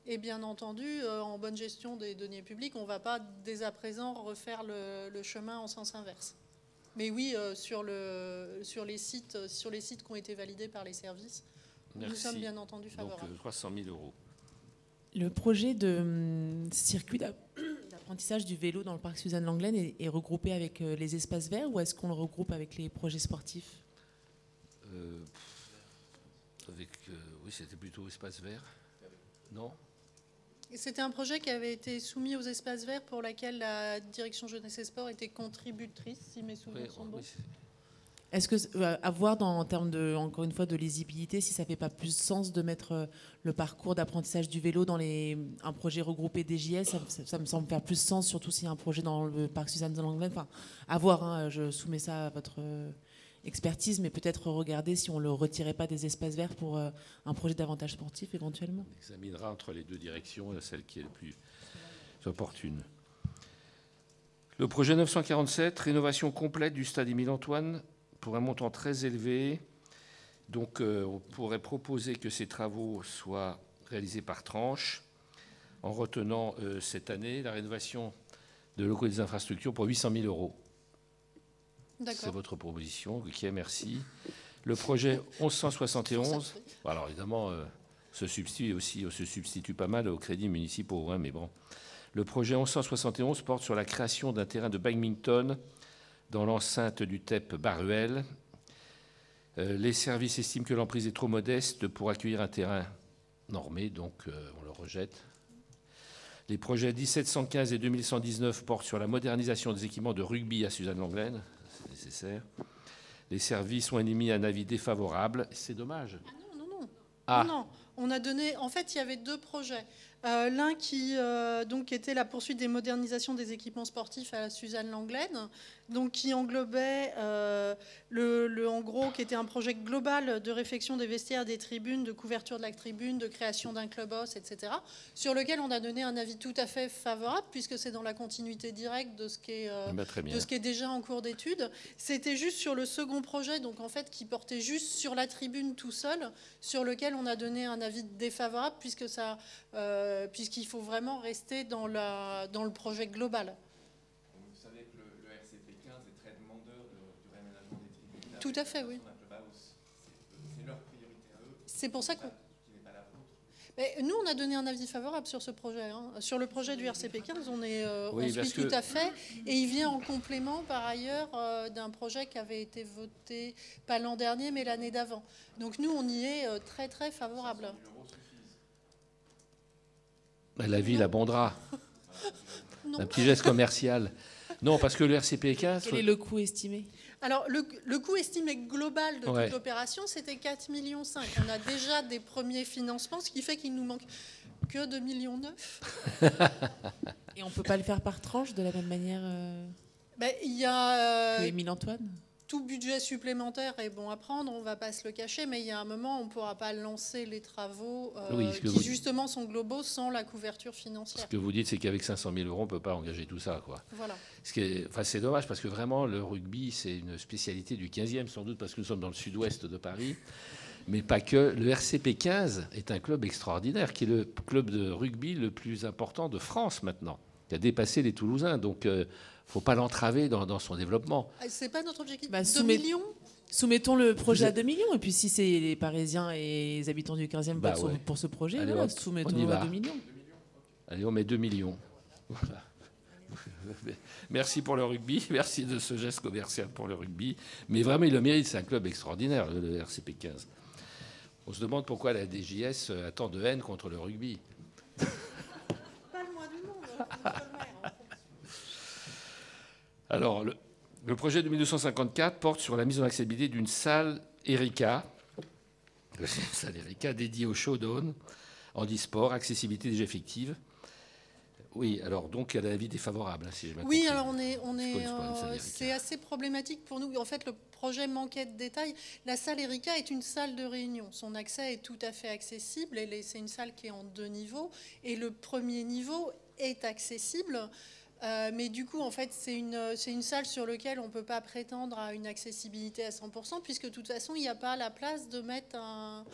Et bien entendu, en bonne gestion des deniers publics, on ne va pas dès à présent refaire le chemin en sens inverse. Mais oui, sur les sites qui ont été validés par les services, nous sommes bien entendu favorables. Donc 300 000 €. Le projet de circuit d'apprentissage du vélo dans le parc Suzanne Langlaine est regroupé avec les espaces verts, ou est-ce qu'on le regroupe avec les projets sportifs ? Oui, c'était plutôt espace vert. Non ? C'était un projet qui avait été soumis aux espaces verts pour lequel la direction jeunesse et sport était contributrice, si mes souvenirs sont bons. Est-ce que, à voir en termes encore une fois, de lisibilité, si ça ne fait pas plus sens de mettre le parcours d'apprentissage du vélo dans un projet regroupé DJS, ça me semble faire plus sens, surtout s'il y a un projet dans le parc Suzanne Langlaine. Enfin, à voir, hein, je soumets ça à votre expertise, mais peut-être regarder si on ne le retirait pas des espaces verts pour un projet davantage sportif éventuellement. On examinera entre les deux directions celle qui est la plus opportune. Le projet 947, rénovation complète du stade Émile-Antoine, pour un montant très élevé. Donc on pourrait proposer que ces travaux soient réalisés par tranche, en retenant cette année la rénovation de locaux et des infrastructures pour 800 000 €. C'est votre proposition, ok, merci. Le projet 1171, alors évidemment, se substitue pas mal aux crédits municipaux, hein, mais bon. Le projet 1171 porte sur la création d'un terrain de badminton dans l'enceinte du TEP Baruel. Les services estiment que l'emprise est trop modeste pour accueillir un terrain normé, donc on le rejette. Les projets 1715 et 2119 portent sur la modernisation des équipements de rugby à Suzanne Langlaine, c'est nécessaire. Les services ont émis un avis défavorable, c'est dommage. Ah non. Ah. Non. On a donné, en fait, il y avait 2 projets. L'un qui donc était la poursuite des modernisations des équipements sportifs à la Suzanne Langlaine, donc qui englobait en gros, qui était un projet global de réfection des vestiaires, des tribunes, de couverture de la tribune, de création d'un clubhouse, etc., sur lequel on a donné un avis tout à fait favorable, puisque c'est dans la continuité directe de ce qui est déjà en cours d'étude. C'était juste sur le second projet, donc en fait, qui portait juste sur la tribune tout seul, sur lequel on a donné un avis défavorable, puisqu'il faut vraiment rester dans le projet global. Vous savez que le RCP 15 est très demandeur du réaménagement des tribunes. Tout à fait, oui. C'est leur priorité à eux. C'est pour ça qu'on... Qui n'est pas la vôtre. Mais nous, on a donné un avis favorable sur ce projet. Sur le projet du RCP 15, on suit tout à fait. Et il vient en complément, par ailleurs, d'un projet qui avait été voté, pas l'an dernier, mais l'année d'avant. Donc nous, on y est très, très favorable. La ville abondera. Un petit geste commercial. Non, parce que le RCP 15... Quel est le coût estimé ? Alors, le coût estimé global de toute l'opération, c'était 4,5 millions. On a déjà des premiers financements, ce qui fait qu'il nous manque que 2,9 millions. Et on ne peut pas le faire par tranche de la même manière il y a que Émile Antoine ? Tout budget supplémentaire est bon à prendre, on ne va pas se le cacher, mais il y a un moment, on ne pourra pas lancer les travaux qui, justement, sont globaux sans la couverture financière. Ce que vous dites, c'est qu'avec 500 000 €, on ne peut pas engager tout ça, quoi. Voilà. C'est dommage, parce que vraiment, le rugby, c'est une spécialité du 15e, sans doute, parce que nous sommes dans le sud-ouest de Paris. Mais pas que. Le RCP 15 est un club extraordinaire, qui est le club de rugby le plus important de France, maintenant, qui a dépassé les Toulousains. Donc... il ne faut pas l'entraver dans son développement. Ce n'est pas notre objectif. 2 millions. Soumettons le projet à 2 millions. Et puis si c'est les Parisiens et les habitants du 15e pour ce projet, soumettons à 2 millions. Allez, on met 2 millions. Voilà. Merci pour le rugby. Merci de ce geste commercial pour le rugby. Mais vraiment, il le mérite. C'est un club extraordinaire, le RCP 15. On se demande pourquoi la DGS a tant de haine contre le rugby. Pas le moins du monde. Alors, le projet de 1954 porte sur la mise en accessibilité d'une salle Erika, dédiée au showdown, handisport, accessibilité déjà effective. Oui, alors donc il y a un avis défavorable. Si oui, alors c'est assez problématique pour nous. En fait, le projet manquait de détails. La salle Erika est une salle de réunion. Son accès est tout à fait accessible. C'est une salle qui est en 2 niveaux. Et le premier niveau est accessible. Mais du coup, en fait, c'est une salle sur laquelle on ne peut pas prétendre à une accessibilité à 100%, puisque de toute façon, il n'y a pas la place de mettre un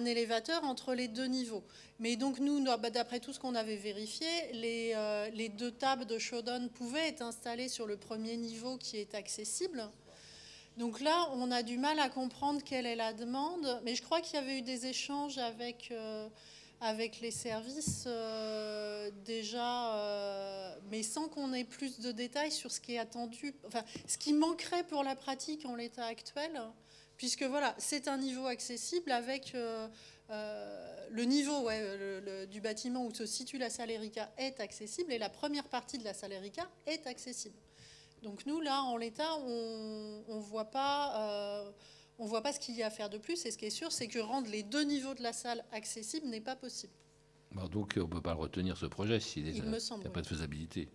élévateur entre les 2 niveaux. Mais donc, nous, d'après tout ce qu'on avait vérifié, les 2 tables de showdown pouvaient être installées sur le premier niveau qui est accessible. Donc là, on a du mal à comprendre quelle est la demande. Mais je crois qu'il y avait eu des échanges avec les services déjà, mais sans qu'on ait plus de détails sur ce qui est attendu, enfin, ce qui manquerait pour la pratique en l'état actuel, puisque voilà, c'est un niveau accessible avec le niveau du bâtiment où se situe la salle Erika est accessible et la première partie de la salle Erika est accessible. Donc nous, là, en l'état, on voit pas... on ne voit pas ce qu'il y a à faire de plus, et ce qui est sûr, c'est que rendre les 2 niveaux de la salle accessibles n'est pas possible. Bon, donc on ne peut pas le retenir, ce projet, s'il n'y a pas de faisabilité.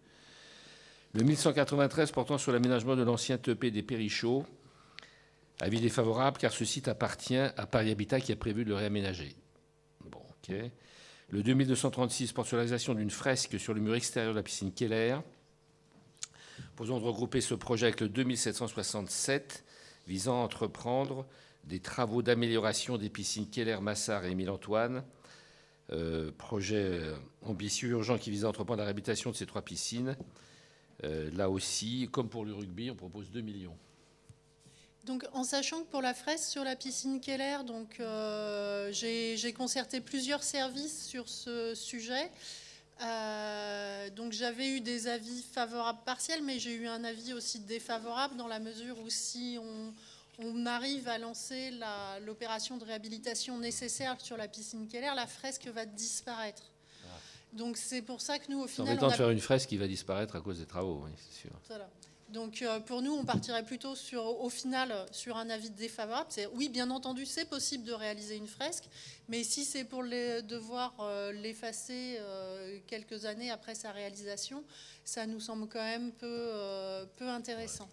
Le 1193 portant sur l'aménagement de l'ancien TEP des Périchots, avis défavorable, car ce site appartient à Paris Habitat qui a prévu de le réaménager. Bon, ok. Le 2236 porte sur la réalisation d'une fresque sur le mur extérieur de la piscine Keller. Proposons de regrouper ce projet avec le 2767, visant à entreprendre des travaux d'amélioration des piscines Keller, Massard et Émile Antoine. Projet ambitieux, urgent, qui vise à entreprendre la réhabilitation de ces 3 piscines. Là aussi, comme pour le rugby, on propose 2 millions. Donc, en sachant que pour la fresque sur la piscine Keller, donc, j'ai concerté plusieurs services sur ce sujet. Donc j'avais eu des avis favorables partiels, mais j'ai eu un avis aussi défavorable dans la mesure où si on arrive à lancer l'opération de réhabilitation nécessaire sur la piscine Keller, la fresque va disparaître. Donc c'est pour ça que nous, au final... C'est embêtant de faire une fresque qui va disparaître à cause des travaux, oui, c'est sûr. Voilà. Donc pour nous, on partirait plutôt au final sur un avis défavorable. Oui, bien entendu, c'est possible de réaliser une fresque, mais si c'est pour devoir l'effacer quelques années après sa réalisation, ça nous semble quand même peu intéressant.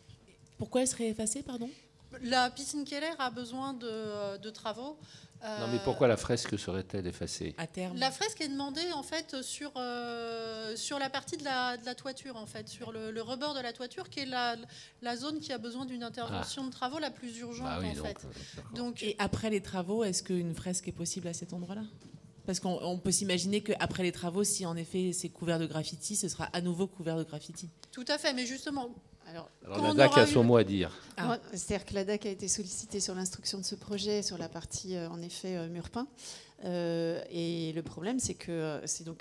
Pourquoi elle serait effacée, pardon ? La piscine Keller a besoin de travaux. Non, mais pourquoi la fresque serait-elle effacée ? À terme. La fresque est demandée en fait sur la partie de la toiture, en fait, sur le rebord de la toiture, qui est la zone qui a besoin d'une intervention de travaux la plus urgente, oui, en fait. Donc, et après les travaux, est-ce qu'une fresque est possible à cet endroit-là ? Parce qu'on peut s'imaginer qu'après les travaux, si en effet c'est couvert de graffiti, ce sera à nouveau couvert de graffiti. Tout à fait, mais justement... Alors la DAC a son mot à dire. C'est-à-dire que la DAC a été sollicitée sur l'instruction de ce projet, sur la partie, en effet, mur peint. Et le problème, c'est que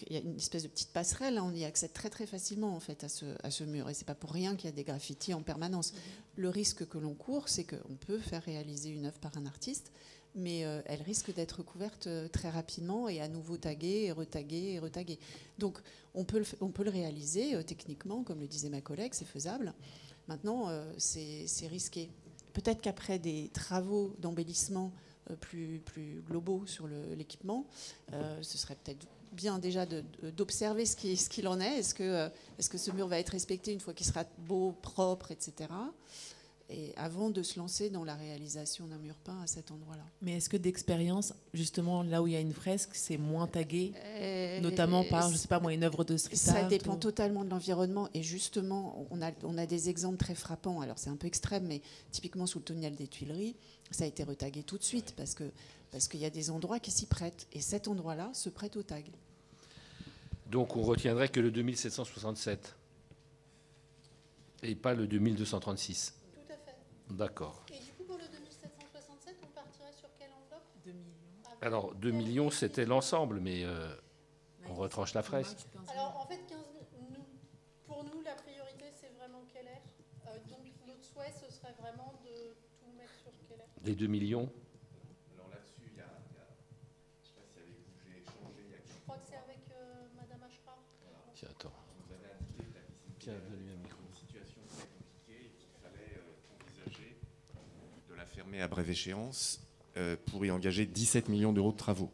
il y a une espèce de petite passerelle, on y accède très très facilement en fait à ce mur. Et c'est pas pour rien qu'il y a des graffitis en permanence. Le risque que l'on court, c'est qu'on peut faire réaliser une œuvre par un artiste, mais elle risque d'être couverte très rapidement et à nouveau taguée, et retaguée, et retaguée. Donc on peut le réaliser techniquement, comme le disait ma collègue, c'est faisable. Maintenant, c'est risqué. Peut-être qu'après des travaux d'embellissement plus globaux sur l'équipement, ce serait peut-être bien déjà d'observer ce qu'il en est. Est-ce que ce mur va être respecté une fois qu'il sera beau, propre, etc. Et avant de se lancer dans la réalisation d'un mur peint à cet endroit-là. Mais est-ce que d'expérience, justement, là où il y a une fresque, c'est moins tagué, notamment par, je sais pas moi, une œuvre de street art? Ça dépend totalement de l'environnement. Et justement, on a des exemples très frappants. Alors c'est un peu extrême, mais typiquement sous le tunnel des Tuileries, ça a été retagué tout de suite parce qu'il y a des endroits qui s'y prêtent. Et cet endroit-là se prête au tag. Donc on retiendrait que le 2767 et pas le 2236. D'accord. Et du coup, pour le 2767, on partirait sur quelle enveloppe ? 2 millions. Alors, 2 millions, c'était l'ensemble, mais on retranche la fresque. Alors, en fait, 15 000, pour nous, la priorité, c'est vraiment Keller. Donc, notre souhait, ce serait vraiment de tout mettre sur Keller. Les 2 millions ? Alors là-dessus, il y a je ne sais pas si avec vous j'ai échangé. Je crois que c'est avec Madame Ashra. Voilà. Tiens, attends. Vous avez indiqué que la piscine Tiens, donne-lui un micro. une situation très compliquée et qu'il fallait envisager de la fermer à brève échéance pour y engager 17 millions d'euros de travaux.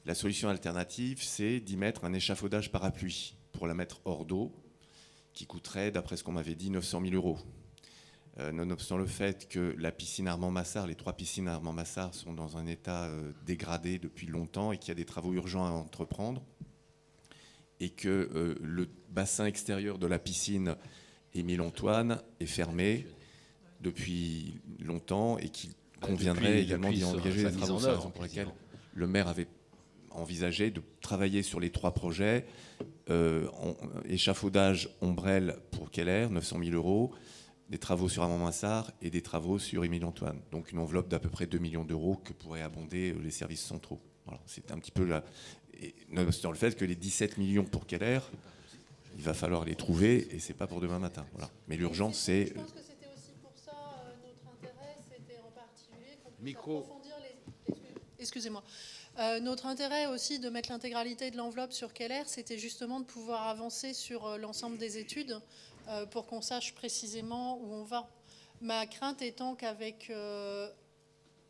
La solution alternative, c'est d'y mettre un échafaudage parapluie pour la mettre hors d'eau, qui coûterait, d'après ce qu'on m'avait dit, 900 000 euros. Nonobstant le fait que la piscine Armand-Massard, les 3 piscines Armand-Massard sont dans un état dégradé depuis longtemps et qu'il y a des travaux urgents à entreprendre, et que le bassin extérieur de la piscine Émile-Antoine est fermé depuis longtemps et qu'il conviendrait également d'y engager des travaux. C'est la raison pour laquelle le maire avait envisagé de travailler sur les 3 projets. Échafaudage ombrelle pour Keller, 900 000 euros, des travaux sur Armand-Massard et des travaux sur Émile-Antoine. Donc une enveloppe d'à peu près 2 millions d'euros que pourraient abonder les services centraux. Voilà, c'est un petit peu là. Nonobstant le fait que les 17 millions pour Keller, il va falloir les trouver et c'est pas pour demain matin. Voilà. Mais l'urgence, c'est... Je pense que c'était aussi pour ça notre intérêt, c'était en particulier qu'on puisse approfondir les... Excusez-moi. Notre intérêt aussi de mettre l'intégralité de l'enveloppe sur Keller, c'était justement de pouvoir avancer sur l'ensemble des études pour qu'on sache précisément où on va. Ma crainte étant qu'avec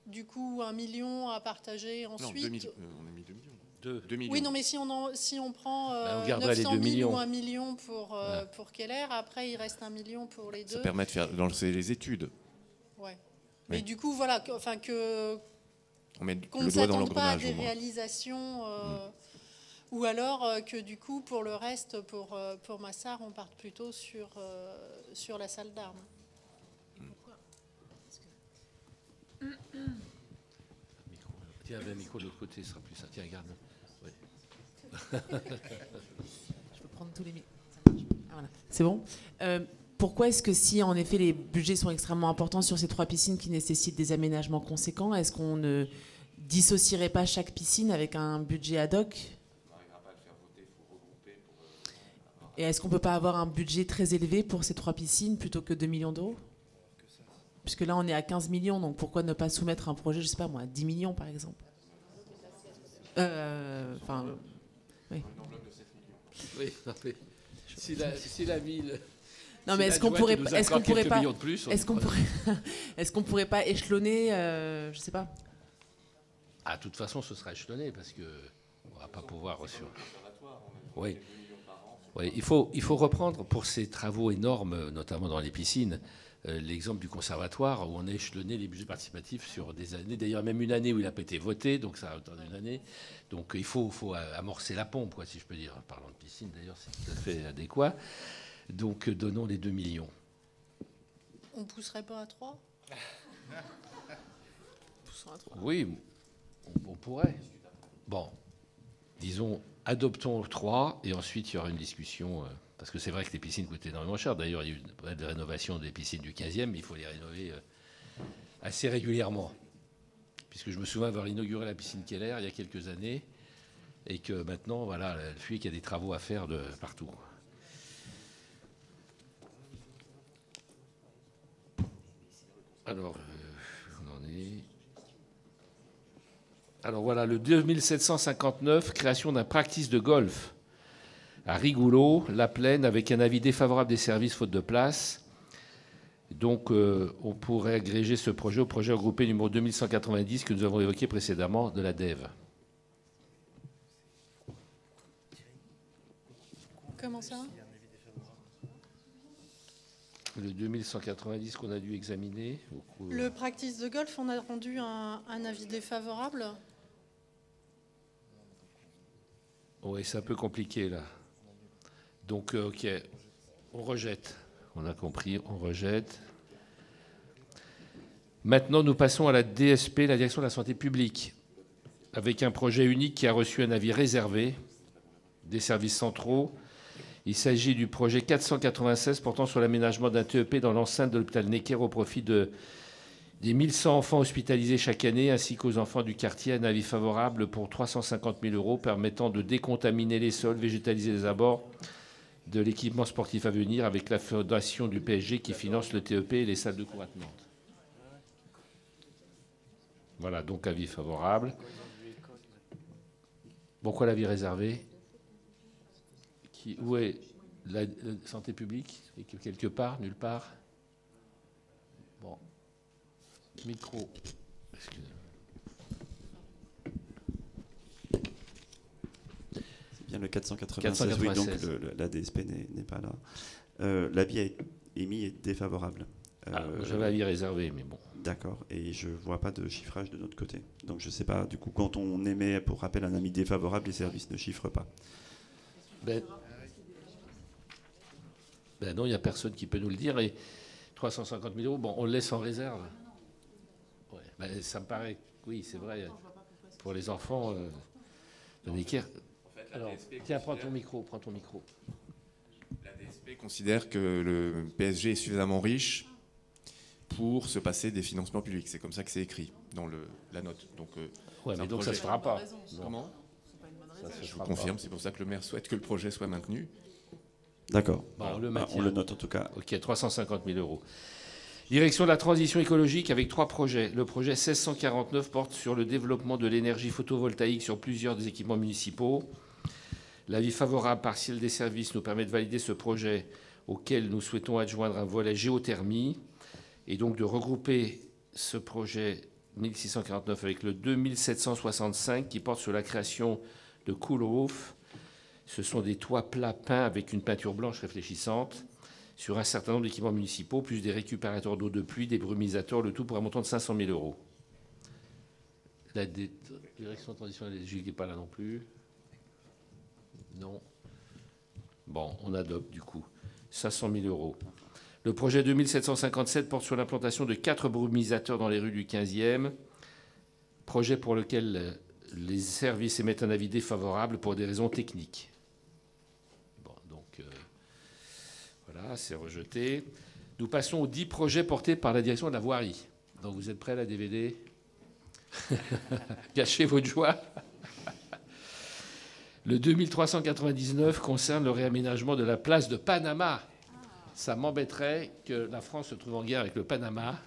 du coup 1 million à partager ensuite... Non, on a mis 2 millions. 2 millions. Oui, non, mais si on prend on 900 000 ou 1 million pour Keller, après il reste 1 million pour les deux. Ça permet de lancer les études. Ouais. Mais du coup, voilà, on met qu'on le ne doigt dans s'attende pas à l'engrenage. des réalisations, ou alors que du coup, pour le reste, pour Massard, on parte plutôt sur la salle d'armes. Tiens, un micro de l'autre côté, ce sera plus ça. Tiens, regarde. Ouais. Je peux prendre tous les micros. Voilà. C'est bon. Pourquoi est-ce que si, en effet, les budgets sont extrêmement importants sur ces 3 piscines qui nécessitent des aménagements conséquents, est-ce qu'on ne dissocierait pas chaque piscine avec un budget ad hoc ? On n'arrivera pas à le faire voter, il faut regrouper. Et est-ce qu'on ne peut pas avoir un budget très élevé pour ces 3 piscines plutôt que 2 millions d'euros ? Puisque là, on est à 15 millions, donc pourquoi ne pas soumettre un projet, je ne sais pas moi, à 10 millions, par exemple ? Oui. Une enveloppe de 7 millions. Oui, si la ville Non, mais est-ce qu'on pourrait pas échelonner, je sais pas. Ah, de toute façon, ce sera échelonné parce que on va pas pouvoir sur. Oui. Oui, il faut reprendre pour ces travaux énormes, notamment dans les piscines, l'exemple du conservatoire où on a échelonné les budgets participatifs sur des années, d'ailleurs même une année où il n'a pas été voté, donc ça a attendu une année. Donc il faut amorcer la pompe, quoi, si je peux dire. Parlant de piscine, d'ailleurs, c'est tout à fait adéquat. Donc donnons les 2 millions. On ne pousserait pas à 3 ? Oui, on pourrait. Bon, disons, adoptons 3 et ensuite il y aura une discussion. Parce que c'est vrai que les piscines coûtent énormément cher. D'ailleurs, il y a eu des rénovations des piscines du 15e, mais il faut les rénover assez régulièrement. Puisque je me souviens avoir inauguré la piscine Keller il y a quelques années et que maintenant, voilà, qu'il y a des travaux à faire de partout. Alors, on en est. Alors voilà, le 2759, création d'un practice de golf à Rigoulot, La Plaine, avec un avis défavorable des services faute de place. Donc, on pourrait agréger ce projet au projet regroupé numéro 2190 que nous avons évoqué précédemment de la DEV. Comment ça ? Le 2190 qu'on a dû examiner. Le practice de golf, on a rendu un avis défavorable. Oui, c'est un peu compliqué là. Donc, ok, on rejette. On a compris, on rejette. Maintenant, nous passons à la DSP, la Direction de la Santé Publique, avec un projet unique qui a reçu un avis réservé des services centraux. Il s'agit du projet 496 portant sur l'aménagement d'un TEP dans l'enceinte de l'hôpital Necker au profit des 1100 enfants hospitalisés chaque année, ainsi qu'aux enfants du quartier. Un avis favorable pour 350 000 € permettant de décontaminer les sols, végétaliser les abords de l'équipement sportif à venir avec la fondation du PSG qui finance le TEP et les salles de cours attenantes. Voilà, donc avis favorable. Pourquoi l'avis réservé ? Où est la santé publique ? Quelque part, nulle part. Bon. Micro. Excusez-moi. C'est bien le 496. Oui, donc la DSP n'est pas là. L'avis émis est défavorable. J'avais avis réservé, mais bon. D'accord, et je ne vois pas de chiffrage de notre côté. Donc je ne sais pas, du coup, quand on émet, pour rappel, un avis défavorable, les services ne chiffrent pas. Ben non, il n'y a personne qui peut nous le dire. Et 350 000 €, bon, on le laisse en réserve. Ouais, ben, ça me paraît, oui, c'est vrai. Pour les enfants, de Necker. Alors, tiens, prends ton micro. La DSP considère que le PSG est suffisamment riche pour se passer des financements publics. C'est comme ça que c'est écrit dans la note. Donc, ouais, mais donc ça ne se fera pas. Comment ? Je vous confirme, c'est pour ça que le maire souhaite que le projet soit maintenu. D'accord. Bon, on le note en tout cas. Ok, 350 000 €. Direction de la transition écologique avec 3 projets. Le projet 1649 porte sur le développement de l'énergie photovoltaïque sur plusieurs des équipements municipaux. L'avis favorable partiel des services nous permet de valider ce projet auquel nous souhaitons adjoindre un volet géothermie et donc de regrouper ce projet 1649 avec le 2765 qui porte sur la création de cool roof. Ce sont des toits plats peints avec une peinture blanche réfléchissante sur un certain nombre d'équipements municipaux, plus des récupérateurs d'eau de pluie, des brumisateurs, le tout pour un montant de 500 000 €. La direction de transition énergétique n'est pas là non plus. Non. Bon, on adopte du coup. 500 000 €. Le projet 2757 porte sur l'implantation de 4 brumisateurs dans les rues du 15e. Projet pour lequel les services émettent un avis défavorable pour des raisons techniques. Bon, donc voilà, c'est rejeté. Nous passons aux 10 projets portés par la direction de la voirie. Donc vous êtes prêts à la DVD ? Cachez votre joie. Le 2399 concerne le réaménagement de la place de Panama. Ça m'embêterait que la France se trouve en guerre avec le Panama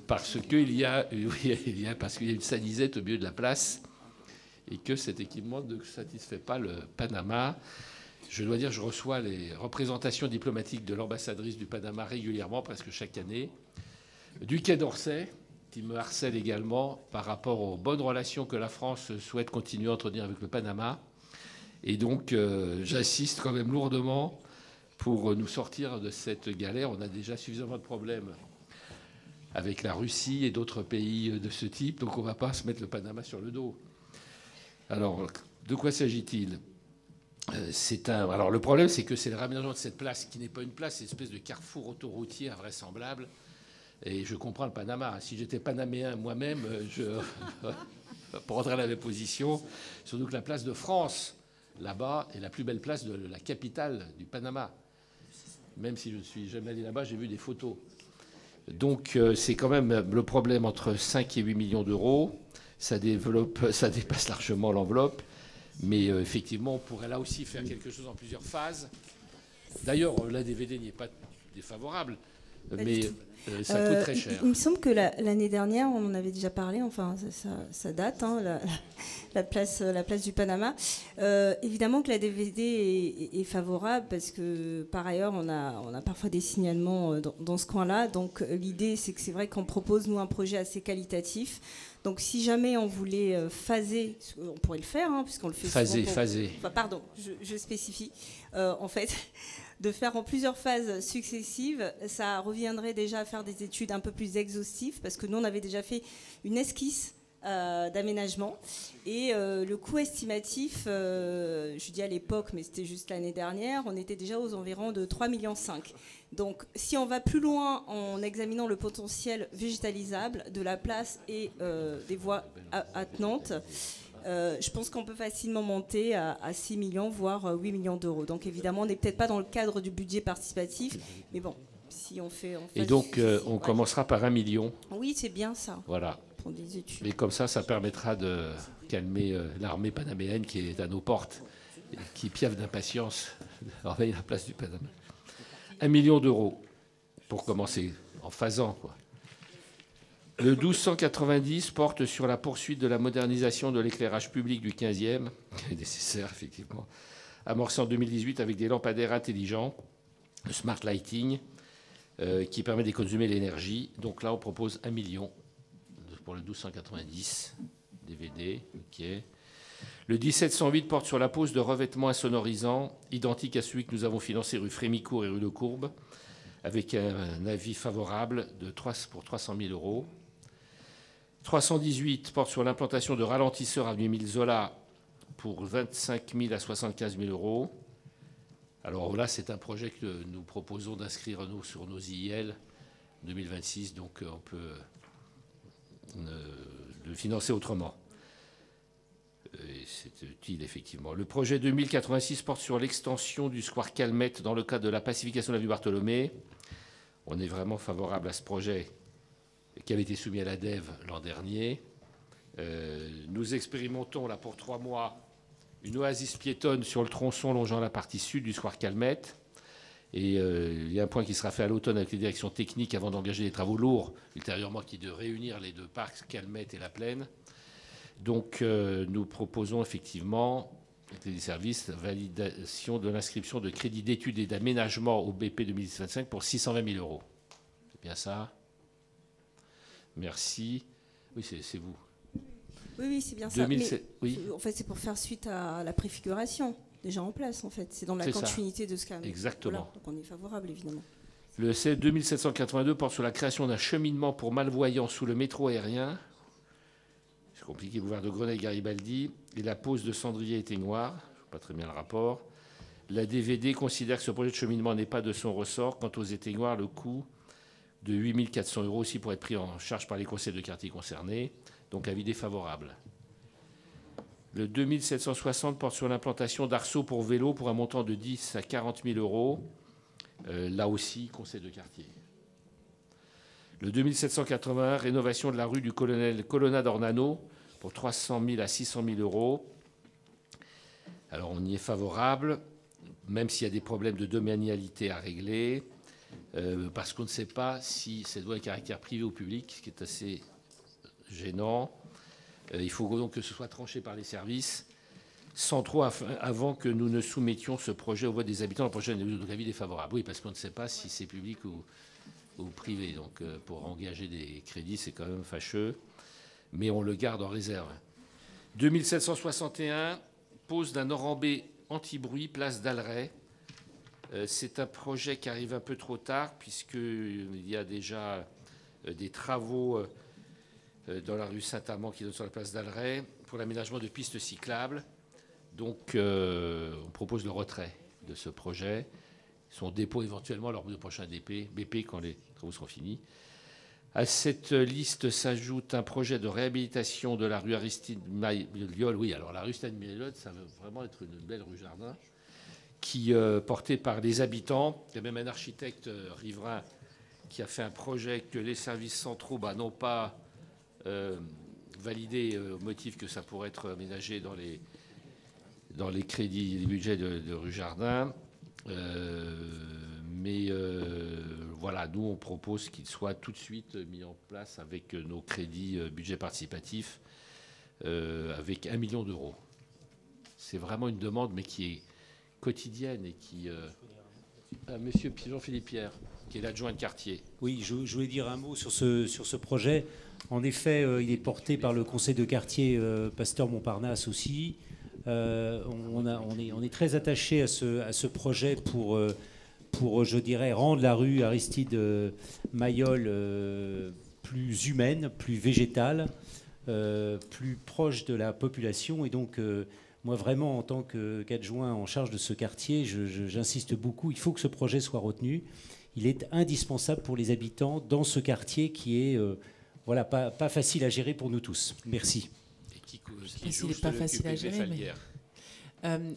parce qu'il y a une sanisette au milieu de la place et que cet équipement ne satisfait pas le Panama. Je dois dire que je reçois les représentations diplomatiques de l'ambassadrice du Panama régulièrement, presque chaque année, du Quai d'Orsay, qui me harcèle également par rapport aux bonnes relations que la France souhaite continuer à entretenir avec le Panama. Et donc, j'assiste quand même lourdement pour nous sortir de cette galère. On a déjà suffisamment de problèmes avec la Russie et d'autres pays de ce type, donc on ne va pas se mettre le Panama sur le dos. Alors, de quoi s'agit-il ? Alors, le problème, c'est que c'est le raménagement de cette place qui n'est pas une place, c'est une espèce de carrefour autoroutier invraisemblable. Et je comprends le Panama. Si j'étais panaméen moi-même, je prendrais la même position. Surtout que la place de France, là-bas, est la plus belle place de la capitale du Panama. Même si je ne suis jamais allé là-bas, j'ai vu des photos. Donc, c'est quand même le problème entre 5 et 8 millions d'euros. Ça dépasse largement l'enveloppe. Mais effectivement, on pourrait là aussi faire quelque chose en plusieurs phases. D'ailleurs, la DVD n'y est pas défavorable, mais ça coûte très cher. Il me semble que l'année dernière, on en avait déjà parlé, enfin ça date, hein, la place du Panama. Évidemment que la DVD est favorable parce que par ailleurs, on a parfois des signalements dans ce coin-là. Donc l'idée, c'est que c'est vrai qu'on propose, nous, un projet assez qualitatif. Donc, si jamais on voulait phaser, on pourrait le faire, hein, puisqu'on le fait phaser. Enfin, pardon, je spécifie. En fait, de faire en plusieurs phases successives, ça reviendrait déjà à faire des études un peu plus exhaustives, parce que nous, on avait déjà fait une esquisse d'aménagement. Et le coût estimatif, je dis à l'époque, mais c'était juste l'année dernière, on était déjà aux environs de 3,5 millions. Donc, si on va plus loin en examinant le potentiel végétalisable de la place et des voies attenantes, je pense qu'on peut facilement monter à 6 millions, voire 8 millions d'euros. Donc, évidemment, on n'est peut-être pas dans le cadre du budget participatif, mais bon, si on fait... Et donc, on commencera par 1 million. Oui, c'est bien ça. Voilà. Pour des études. Et comme ça permettra de calmer l'armée panaméenne qui est à nos portes et qui piaffe d'impatience d'envahir la place du Panama. 1 million d'euros pour commencer, en phasant, quoi. Le 1290 porte sur la poursuite de la modernisation de l'éclairage public du 15e, qui est nécessaire, effectivement, amorcé en 2018 avec des lampadaires intelligents, le smart lighting, qui permet d'économiser l'énergie. Donc là, on propose 1 million pour le 1290 DVD. Okay. Le 1708 porte sur la pose de revêtements insonorisants, identique à celui que nous avons financé rue Frémicourt et rue de Courbe, avec un avis favorable pour 300 000 euros. 318 porte sur l'implantation de ralentisseurs avenue Émile Zola pour 25 000 à 75 000 euros. Alors là, c'est un projet que nous proposons d'inscrire sur nos IL 2026, donc on peut le financer autrement. Et c'est utile, effectivement. Le projet 2086 porte sur l'extension du square Calmette dans le cadre de la pacification de l'avenue Bartholomé. On est vraiment favorable à ce projet qui avait été soumis à la DEV l'an dernier. Nous expérimentons là pour 3 mois une oasis piétonne sur le tronçon longeant la partie sud du square Calmette. Et il y a un point qui sera fait à l'automne avec les directions techniques avant d'engager des travaux lourds, ultérieurement, qui est de réunir les deux parcs, Calmette et La Plaine. Donc nous proposons effectivement, avec les services, validation de l'inscription de crédit d'études et d'aménagement au BP 2025 pour 620 000 euros. C'est bien ça ? Merci. Oui, c'est vous. Oui, c'est bien 2007, ça. Mais, oui. En fait, c'est pour faire suite à la préfiguration déjà en place, en fait. C'est dans la continuité de ce cas. Exactement. Voilà, donc on est favorable, évidemment. Le C 2782 porte sur la création d'un cheminement pour malvoyants sous le métro aérien. C'est compliqué, boulevard de Grenelle-Garibaldi. Et la pose de cendriers éteignoirs. Je ne vois pas très bien le rapport. La DVD considère que ce projet de cheminement n'est pas de son ressort. Quant aux éteignoirs, le coût de 8 400 euros aussi pour être pris en charge par les conseils de quartier concernés. Donc avis défavorable. Le 2760 porte sur l'implantation d'arceaux pour vélo pour un montant de 10 à 40 000 euros. Là aussi, conseil de quartier. Le 2781, rénovation de la rue du Colonna d'Ornano pour 300 000 à 600 000 euros. Alors on y est favorable, même s'il y a des problèmes de domanialité à régler, parce qu'on ne sait pas si cette voie est caractère privé ou public, ce qui est assez gênant. Il faut donc que ce soit tranché par les services. sans trop avant que nous ne soumettions ce projet au vote des habitants. Le projet est donc avis défavorable. Oui, parce qu'on ne sait pas si c'est public ou privé. Donc pour engager des crédits, c'est quand même fâcheux. Mais on le garde en réserve. 2761, pose d'un orambé anti-bruit, place d'Alray. C'est un projet qui arrive un peu trop tard, puisqu'il y a déjà des travaux dans la rue Saint-Amand qui donne sur la place d'Alray pour l'aménagement de pistes cyclables. Donc, on propose le retrait de ce projet, son dépôt éventuellement lors du prochain BP quand les travaux seront finis. À cette liste s'ajoute un projet de réhabilitation de la rue Aristide Maillol. Oui, alors la rue Aristide Maillol, ça va vraiment être une belle rue jardin, qui portée par les habitants. Il y a même un architecte riverain qui a fait un projet que les services centraux n'ont pas validé au motif que ça pourrait être aménagé dans les crédits, les budgets de rue Jardin. Voilà, nous, on propose qu'il soit tout de suite mis en place avec nos crédits budget participatif, avec 1 million d'euros. C'est vraiment une demande, mais qui est quotidienne et qui... Monsieur Jean-Philippe Pierre, qui est l'adjoint de quartier. Oui, je voulais dire un mot sur ce projet. En effet, il est porté par le conseil de quartier Pasteur Montparnasse aussi. On est très attaché à ce projet pour, je dirais, rendre la rue Aristide Maillol plus humaine, plus végétale, plus proche de la population. Et donc, moi, vraiment, en tant qu'adjoint en charge de ce quartier, j'insiste beaucoup. Il faut que ce projet soit retenu. Il est indispensable pour les habitants dans ce quartier qui est pas facile à gérer pour nous tous. Merci. Il n'est pas facile à gérer, mais...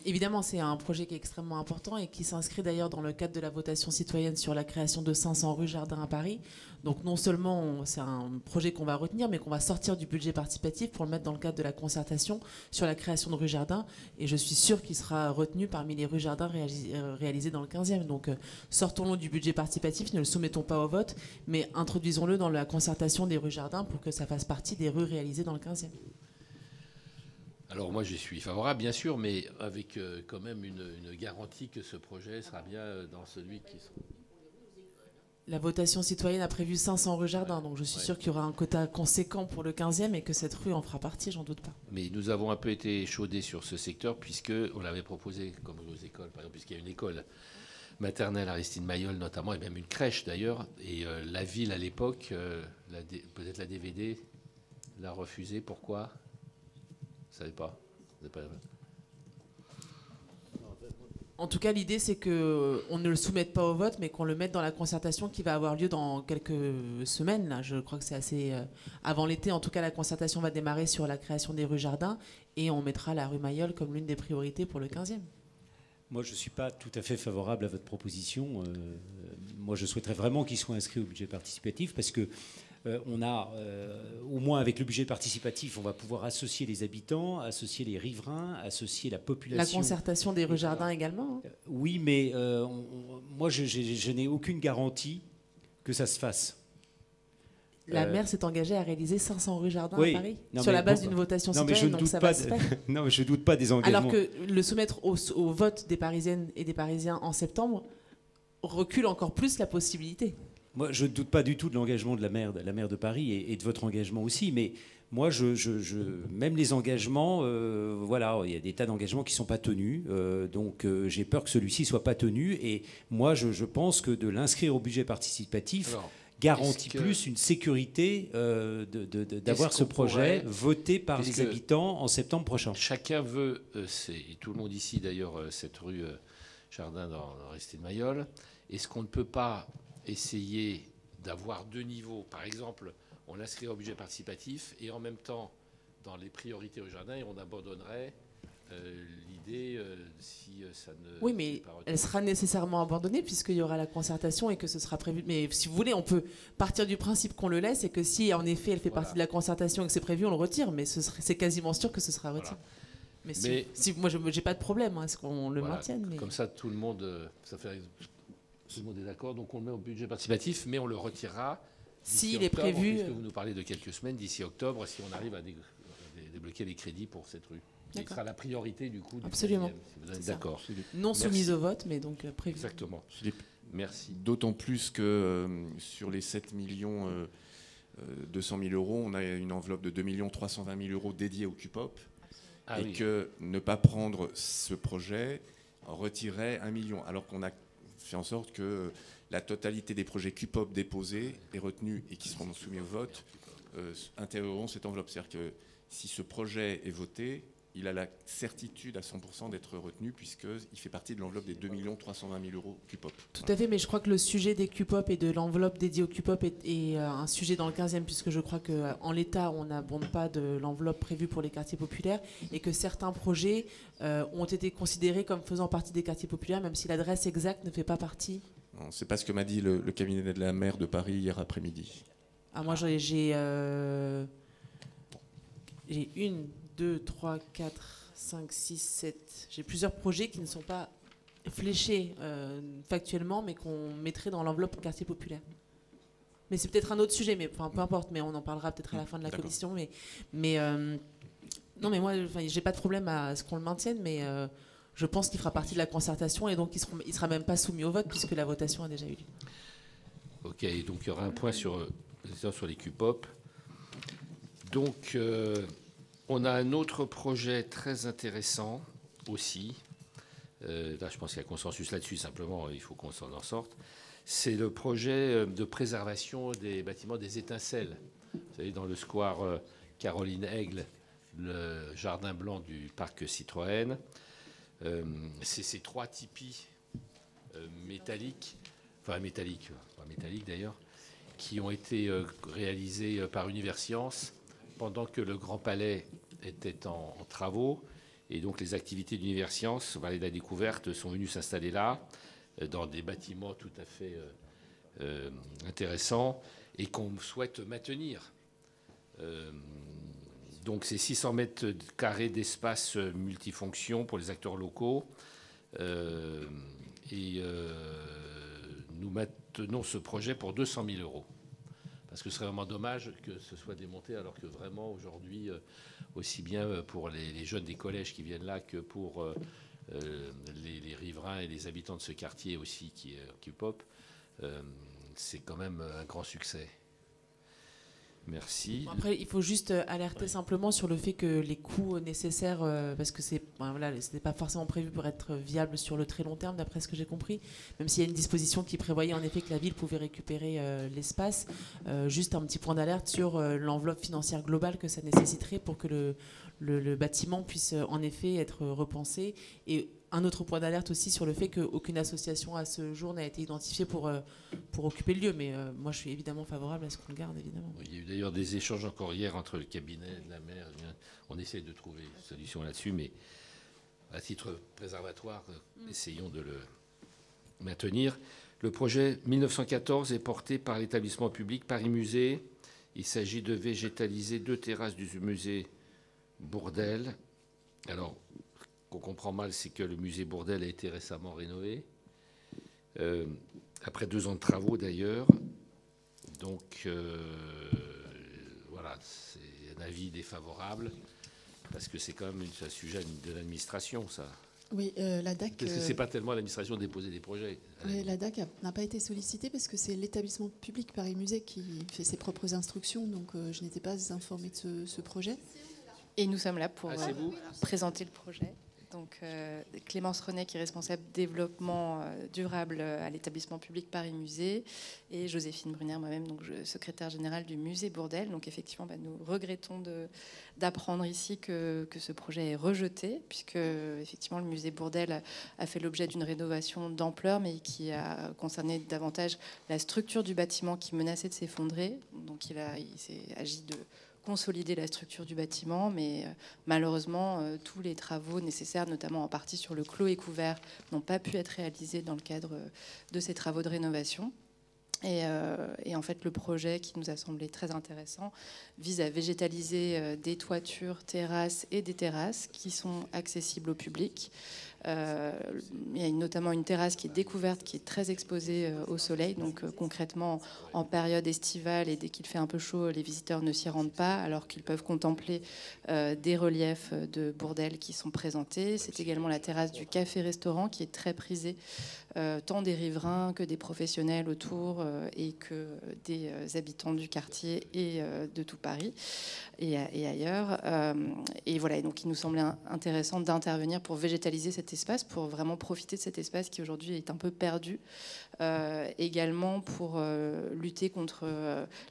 évidemment, c'est un projet qui est extrêmement important et qui s'inscrit d'ailleurs dans le cadre de la votation citoyenne sur la création de 500 rues Jardin à Paris. Donc non seulement c'est un projet qu'on va retenir, mais qu'on va sortir du budget participatif pour le mettre dans le cadre de la concertation sur la création de rues Jardin. Et je suis sûre qu'il sera retenu parmi les rues Jardin réalisées dans le 15e. Donc sortons-le du budget participatif, ne le soumettons pas au vote, mais introduisons-le dans la concertation des rues Jardin pour que ça fasse partie des rues réalisées dans le 15e. Alors moi, je suis favorable, bien sûr, mais avec quand même une garantie que ce projet sera bien dans celui qui sera... La votation citoyenne a prévu 500 rues Jardin, donc je suis sûre qu'il y aura un quota conséquent pour le 15e et que cette rue en fera partie, j'en doute pas. Mais nous avons un peu été échaudés sur ce secteur, puisqu'on l'avait proposé comme aux écoles, par exemple, puisqu'il y a une école maternelle Aristide Maillol notamment, et même une crèche d'ailleurs, et la ville à l'époque, peut-être la DVD, l'a refusé. Pourquoi ? Vous ne savez pas, En tout cas, l'idée, c'est qu'on ne le soumette pas au vote, mais qu'on le mette dans la concertation qui va avoir lieu dans quelques semaines. Là. Je crois que c'est assez... avant l'été, en tout cas, la concertation va démarrer sur la création des rues Jardin et on mettra la rue Maillol comme l'une des priorités pour le 15e. Moi, je ne suis pas tout à fait favorable à votre proposition. Moi, je souhaiterais vraiment qu'il soit inscrit au budget participatif parce que on a, au moins avec le budget participatif, on va pouvoir associer les habitants, associer les riverains, associer la population. La concertation des rues Jardin également. Hein. Oui, mais moi, je n'ai aucune garantie que ça se fasse. La maire s'est engagée à réaliser 500 rues Jardin à Paris sur la base d'une votation citoyenne, donc ça va se faire. Non, mais je ne doute pas des engagements. Alors que le soumettre au vote des Parisiennes et des Parisiens en septembre recule encore plus la possibilité. Moi, je ne doute pas du tout de l'engagement de la maire de Paris et de votre engagement aussi, mais moi, même les engagements, il y a des tas d'engagements qui ne sont pas tenus, donc j'ai peur que celui-ci ne soit pas tenu, et moi, je pense que de l'inscrire au budget participatif garantit plus une sécurité d'avoir ce projet voté par les habitants en septembre prochain. Chacun veut, et tout le monde ici d'ailleurs, cette rue Jardin dans Aristide Maillol, est-ce qu'on ne peut pas essayer d'avoir deux niveaux. Par exemple, on l'inscrirait au budget participatif et en même temps, dans les priorités au jardin, on abandonnerait l'idée si ça ne... Oui, mais elle sera nécessairement abandonnée puisqu'il y aura la concertation et que ce sera prévu. Mais si vous voulez, on peut partir du principe qu'on le laisse et que si, en effet, elle fait partie de la concertation et que c'est prévu, on le retire. Mais c'est quasiment sûr que ce sera retiré. Voilà. Mais moi, je n'ai pas de problème à ce qu'on le maintienne. Mais... Comme ça, tout le monde... Tout le monde est d'accord, donc on le met au budget participatif, mais on le retirera s'il est prévu. Puisque vous nous parlez de quelques semaines, d'ici octobre, si on arrive à des débloquer les crédits pour cette rue. Ce sera la priorité du coup. Absolument. Si vous êtes d'accord. Non soumise au vote, mais donc prévu. Exactement. Merci. D'autant plus que sur les 7 millions 200 000 euros, on a une enveloppe de 2 320 000 euros dédiée au QPOP. Que ne pas prendre ce projet retirerait 1 million, alors qu'on a fait en sorte que la totalité des projets QPOP déposés et retenus et qui seront soumis au vote intégreront cette enveloppe. C'est-à-dire que si ce projet est voté, il a la certitude à 100% d'être retenu puisqu'il fait partie de l'enveloppe des 2 320 000 euros QPOP. Tout à fait, mais je crois que le sujet des QPOP et de l'enveloppe dédiée au QPOP est un sujet dans le 15e, puisque je crois qu'en l'état, on n'abonde pas de l'enveloppe prévue pour les quartiers populaires et que certains projets ont été considérés comme faisant partie des quartiers populaires, même si l'adresse exacte ne fait pas partie. Non, c'est pas ce que m'a dit le cabinet de la maire de Paris hier après-midi. Ah, moi, j'ai 1, 2, 3, 4, 5, 6, 7. J'ai plusieurs projets qui ne sont pas fléchés factuellement, mais qu'on mettrait dans l'enveloppe quartier populaire. Mais c'est peut-être un autre sujet, mais enfin, peu importe, mais on en parlera peut-être à la fin de la commission. Non, mais moi, j'ai pas de problème à ce qu'on le maintienne, mais je pense qu'il fera partie de la concertation et donc il sera même pas soumis au vote puisque la votation a déjà eu lieu. Ok, donc il y aura un point sur les QPOP. Donc, on a un autre projet très intéressant aussi. Là, je pense qu'il y a consensus là-dessus, simplement, il faut qu'on s'en sorte. C'est le projet de préservation des bâtiments des étincelles. Vous savez, dans le square Caroline Aigle, le jardin blanc du parc Citroën. C'est ces 3 tipis métalliques, pas métalliques d'ailleurs, qui ont été réalisés par Universcience pendant que le Grand Palais était en travaux. Et donc les activités d'Universcience, Vallée de la Découverte, sont venues s'installer là, dans des bâtiments tout à fait intéressants et qu'on souhaite maintenir. Donc c'est 600 mètres carrés d'espace multifonction pour les acteurs locaux. Nous maintenons ce projet pour 200 000 euros. Parce que ce serait vraiment dommage que ce soit démonté, alors que vraiment aujourd'hui, aussi bien pour les jeunes des collèges qui viennent là que pour les riverains et les habitants de ce quartier aussi qui QPOP, c'est quand même un grand succès. Merci. Après, il faut juste alerter simplement sur le fait que les coûts nécessaires, parce que ce n'était pas forcément prévu pour être viable sur le très long terme, d'après ce que j'ai compris, même s'il y a une disposition qui prévoyait en effet que la ville pouvait récupérer l'espace. Juste un petit point d'alerte sur l'enveloppe financière globale que ça nécessiterait pour que le bâtiment puisse en effet être repensé. Et un autre point d'alerte aussi sur le fait qu'aucune association à ce jour n'a été identifiée pour occuper le lieu. Mais moi, je suis évidemment favorable à ce qu'on le garde, évidemment. Il y a eu d'ailleurs des échanges encore hier entre le cabinet de la maire. On essaie de trouver une solution là-dessus, mais à titre préservatoire, essayons de le maintenir. Le projet 1914 est porté par l'établissement public Paris Musée. Il s'agit de végétaliser 2 terrasses du musée Bourdelle. Alors, qu'on comprend mal, c'est que le musée Bourdelle a été récemment rénové, après 2 ans de travaux d'ailleurs. Donc, voilà, c'est un avis défavorable, parce que c'est quand même un sujet de l'administration, ça. Oui, la DAC... Parce que ce n'est pas tellement l'administration de déposer des projets. Oui, la DAC n'a pas été sollicitée parce que c'est l'établissement public Paris Musée qui fait ses propres instructions, donc je n'étais pas informée de ce projet. Et nous sommes là pour présenter le projet. Donc Clémence Renet, qui est responsable développement durable à l'établissement public Paris Musée, et Joséphine Brunner, moi-même, donc secrétaire générale du musée Bourdelle. Donc effectivement, nous regrettons d'apprendre ici que ce projet est rejeté, puisque effectivement le musée Bourdelle a fait l'objet d'une rénovation d'ampleur, mais qui a concerné davantage la structure du bâtiment qui menaçait de s'effondrer. Donc il s'est agi de consolider la structure du bâtiment, mais malheureusement, tous les travaux nécessaires, notamment en partie sur le clos et couvert, n'ont pas pu être réalisés dans le cadre de ces travaux de rénovation. Et en fait, le projet qui nous a semblé très intéressant vise à végétaliser des toitures, terrasses et des terrasses qui sont accessibles au public. Il y a notamment une terrasse qui est découverte, qui est très exposée au soleil. Donc concrètement, en période estivale et dès qu'il fait un peu chaud, les visiteurs ne s'y rendent pas, alors qu'ils peuvent contempler des reliefs de Bourdelle qui sont présentés. C'est également la terrasse du café-restaurant qui est très prisée, tant des riverains que des professionnels autour et que des habitants du quartier et de tout Paris et ailleurs. Et voilà, et donc il nous semblait intéressant d'intervenir pour végétaliser cet espace, pour vraiment profiter de cet espace qui aujourd'hui est un peu perdu. Également pour lutter contre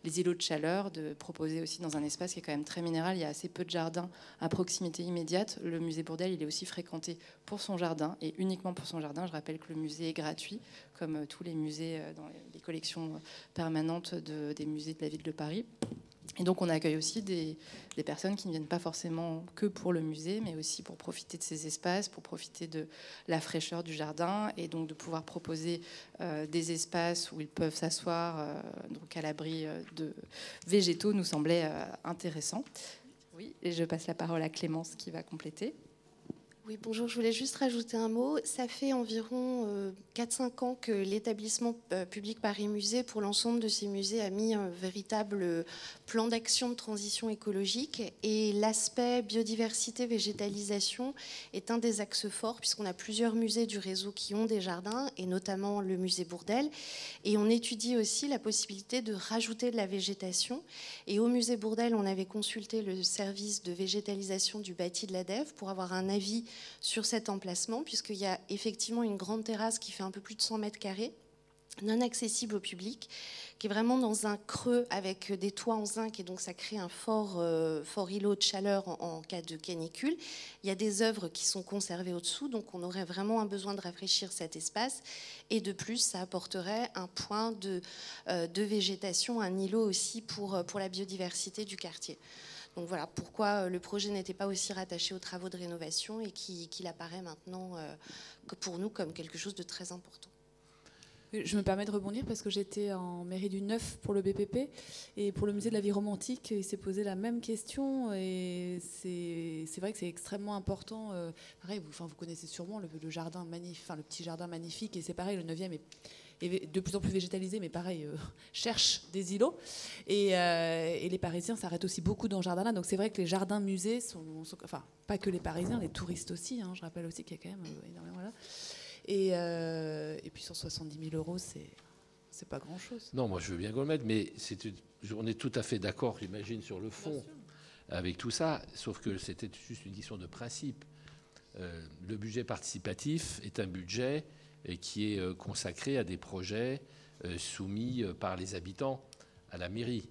les îlots de chaleur, de proposer aussi dans un espace qui est quand même très minéral. Il y a assez peu de jardins à proximité immédiate. Le musée Bourdelle, il est aussi fréquenté pour son jardin et uniquement pour son jardin. Je rappelle que le musée est gratuit, comme tous les musées dans les collections permanentes des musées de la ville de Paris. Et donc on accueille aussi des personnes qui ne viennent pas forcément que pour le musée, mais aussi pour profiter de ces espaces, pour profiter de la fraîcheur du jardin, et donc de pouvoir proposer des espaces où ils peuvent s'asseoir donc à l'abri de végétaux nous semblait intéressant. Oui, et je passe la parole à Clémence qui va compléter. Oui, bonjour, je voulais juste rajouter un mot. Ça fait environ 4-5 ans que l'établissement public Paris Musée, pour l'ensemble de ses musées, a mis un véritable plan d'action de transition écologique. Et l'aspect biodiversité, végétalisation est un des axes forts, puisqu'on a plusieurs musées du réseau qui ont des jardins, et notamment le musée Bourdelle. Et on étudie aussi la possibilité de rajouter de la végétation. Et au musée Bourdelle, on avait consulté le service de végétalisation du bâti de la DEV pour avoir un avis sur cet emplacement, puisqu'il y a effectivement une grande terrasse qui fait un peu plus de 100 mètres carrés, non accessible au public, qui est vraiment dans un creux avec des toits en zinc, et donc ça crée un fort îlot de chaleur en cas de canicule. Il y a des œuvres qui sont conservées au-dessous, donc on aurait vraiment un besoin de rafraîchir cet espace, et de plus ça apporterait un point de végétation, un îlot aussi pour la biodiversité du quartier. Donc voilà pourquoi le projet n'était pas aussi rattaché aux travaux de rénovation et qu'il apparaît maintenant pour nous comme quelque chose de très important. Je me permets de rebondir parce que j'étais en mairie du Neuf pour le BPP, et pour le musée de la vie romantique, il s'est posé la même question, et c'est vrai que c'est extrêmement important. Pareil, vous connaissez sûrement le jardin magnifique, le petit jardin magnifique, et c'est pareil, le 9e est de plus en plus végétalisé, mais pareil, cherche des îlots. Et les Parisiens s'arrêtent aussi beaucoup dans ce jardin-là. Donc c'est vrai que les jardins musées sont enfin, pas que les Parisiens, les touristes aussi. Je rappelle aussi qu'il y a quand même énormément là. Et puis 170 000 euros, c'est pas grand-chose. Non, moi je veux bien qu'on le mette, mais on est tout à fait d'accord, j'imagine, sur le fond avec tout ça, sauf que c'était juste une question de principe. Le budget participatif est un budget qui est consacré à des projets soumis par les habitants à la mairie.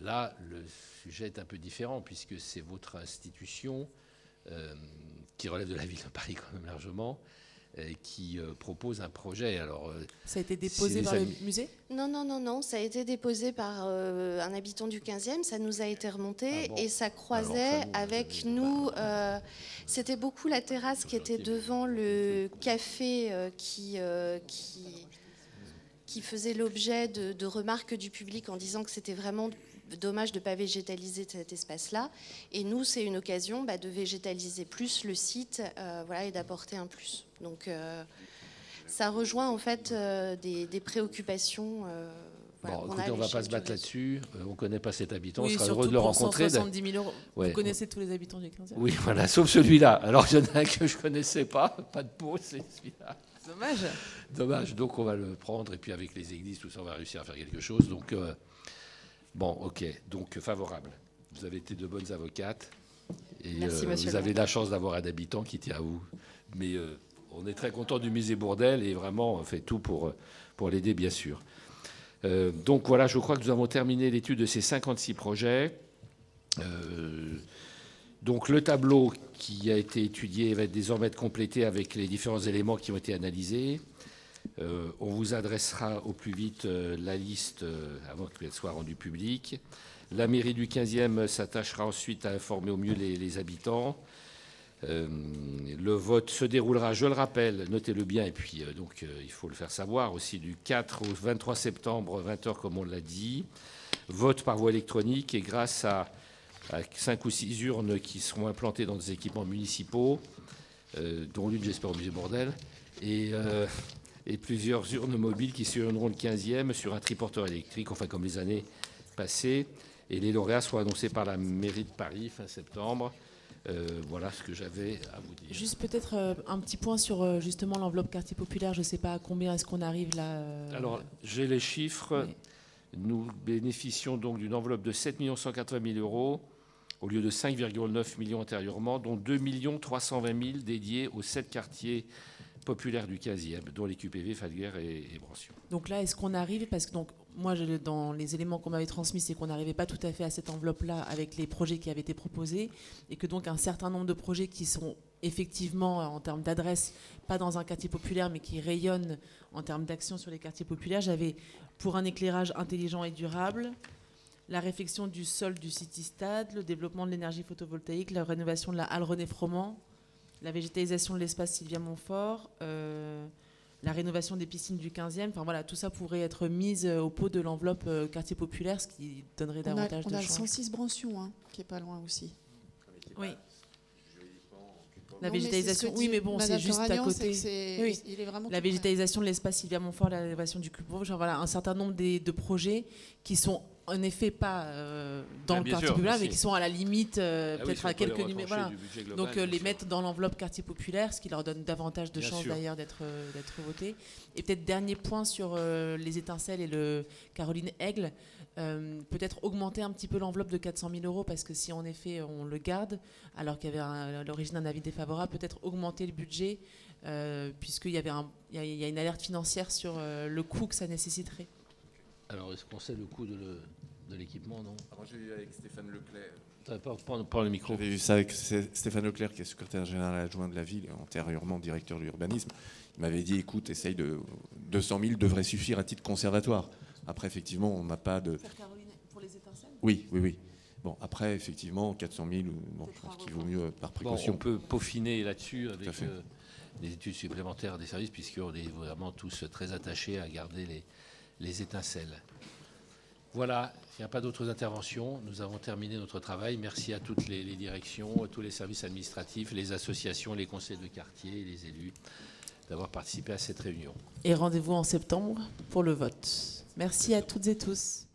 Là, le sujet est un peu différent, puisque c'est votre institution qui relève de la ville de Paris quand même largement, qui propose un projet. Alors, ça a été déposé par le musée ? Non, ça a été déposé par un habitant du 15e, ça nous a été remonté, et ça croisait avec nous. C'était beaucoup la terrasse qui était devant le café qui faisait l'objet de remarques du public en disant que c'était vraiment dommage de ne pas végétaliser cet espace-là. Et nous, c'est une occasion de végétaliser plus le site et d'apporter un plus. Donc, ça rejoint en fait des préoccupations. Écoutez, on ne va pas se battre là-dessus. On ne connaît pas cet habitant. Oui, on sera heureux de le rencontrer. 170 000 euros. Ouais. Vous connaissez tous les habitants du 15e. Oui, voilà, sauf celui-là. Alors, il y en a un que je ne connaissais pas. Pas de peau, c'est celui-là. Dommage. Donc, on va le prendre. Et puis, avec les églises, tout ça, on va réussir à faire quelque chose. Donc, ok. Donc, favorable. Vous avez été de bonnes avocates. Et merci, vous avez la chance d'avoir un habitant qui tient à vous. Mais on est très content du musée Bourdelle et vraiment, on fait tout pour l'aider, bien sûr. Donc voilà, je crois que nous avons terminé l'étude de ces 56 projets. Donc le tableau qui a été étudié va désormais être complété avec les différents éléments qui ont été analysés. On vous adressera au plus vite la liste avant qu'elle soit rendue publique. La mairie du 15e s'attachera ensuite à informer au mieux les habitants. Le vote se déroulera, je le rappelle, notez-le bien, et puis il faut le faire savoir aussi, du 4 au 23 septembre, 20h comme on l'a dit. Vote par voie électronique, et grâce à 5 ou 6 urnes qui seront implantées dans des équipements municipaux, dont l'une, j'espère, au musée Bourdelle, et plusieurs urnes mobiles qui sillonneront le 15e sur un triporteur électrique, enfin comme les années passées. Et les lauréats seront annoncés par la mairie de Paris fin septembre. Voilà ce que j'avais à vous dire. Juste peut-être un petit point sur justement l'enveloppe quartier populaire. Je ne sais pas à combien est-ce qu'on arrive là. Alors, j'ai les chiffres. Oui. Nous bénéficions donc d'une enveloppe de 7 180 000 euros au lieu de 5,9 millions antérieurement, dont 2 320 000 dédiés aux 7 quartiers populaires du 15e, dont les QPV, Falguière et Brancion. Donc là, est-ce qu'on arrive, parce que donc, moi, dans les éléments qu'on m'avait transmis, c'est qu'on n'arrivait pas tout à fait à cette enveloppe-là avec les projets qui avaient été proposés, et que donc un certain nombre de projets qui sont effectivement, en termes d'adresse, pas dans un quartier populaire, mais qui rayonnent en termes d'action sur les quartiers populaires. J'avais pour un éclairage intelligent et durable, la réfection du sol du City-Stade, le développement de l'énergie photovoltaïque, la rénovation de la halle René-Froment, la végétalisation de l'espace Sylvia Montfort, la rénovation des piscines du 15e. Enfin voilà, tout ça pourrait être mis au pot de l'enveloppe quartier populaire, ce qui donnerait davantage de chances. On a le 106 Brancion, hein, qui est pas loin aussi. Oui. La végétalisation, oui, mais bon, c'est juste à côté. Oui. Il est vraiment la végétalisation de l'espace Sylvia Montfort, la rénovation du Club Rouge, voilà, un certain nombre de projets qui sont en effet pas dans le quartier populaire, mais qui sont à la limite, peut-être à quelques numéros. Voilà. Donc les mettre dans l'enveloppe quartier populaire, ce qui leur donne davantage de chances d'ailleurs d'être votés. Et peut-être dernier point sur les étincelles et le Caroline Aigle. Peut-être augmenter un petit peu l'enveloppe de 400 000 euros, parce que si en effet on le garde, alors qu'il y avait à l'origine un avis défavorable, peut-être augmenter le budget, puisqu'il y a une alerte financière sur le coût que ça nécessiterait. Alors, est-ce qu'on sait le coût de l'équipement, non? Alors, j'ai vu avec Stéphane Leclerc. Prends le micro. J'avais vu ça avec Stéphane Leclerc, qui est secrétaire général adjoint de la ville, antérieurement directeur de l'urbanisme. Il m'avait dit, écoute, essaye 200 000 devrait suffire à titre conservatoire. Après, effectivement, on n'a pas de... Pour les étincelles ? Oui. Bon, après, effectivement, 400 000, bon, je pense qu'il vaut mieux par précaution. Bon, on peut peaufiner là-dessus avec des études supplémentaires des services, puisqu'on est vraiment tous très attachés à garder les étincelles. Voilà, il n'y a pas d'autres interventions. Nous avons terminé notre travail. Merci à toutes les directions, à tous les services administratifs, les associations, les conseils de quartier, les élus, d'avoir participé à cette réunion. Et rendez-vous en septembre pour le vote. Merci à toutes et tous.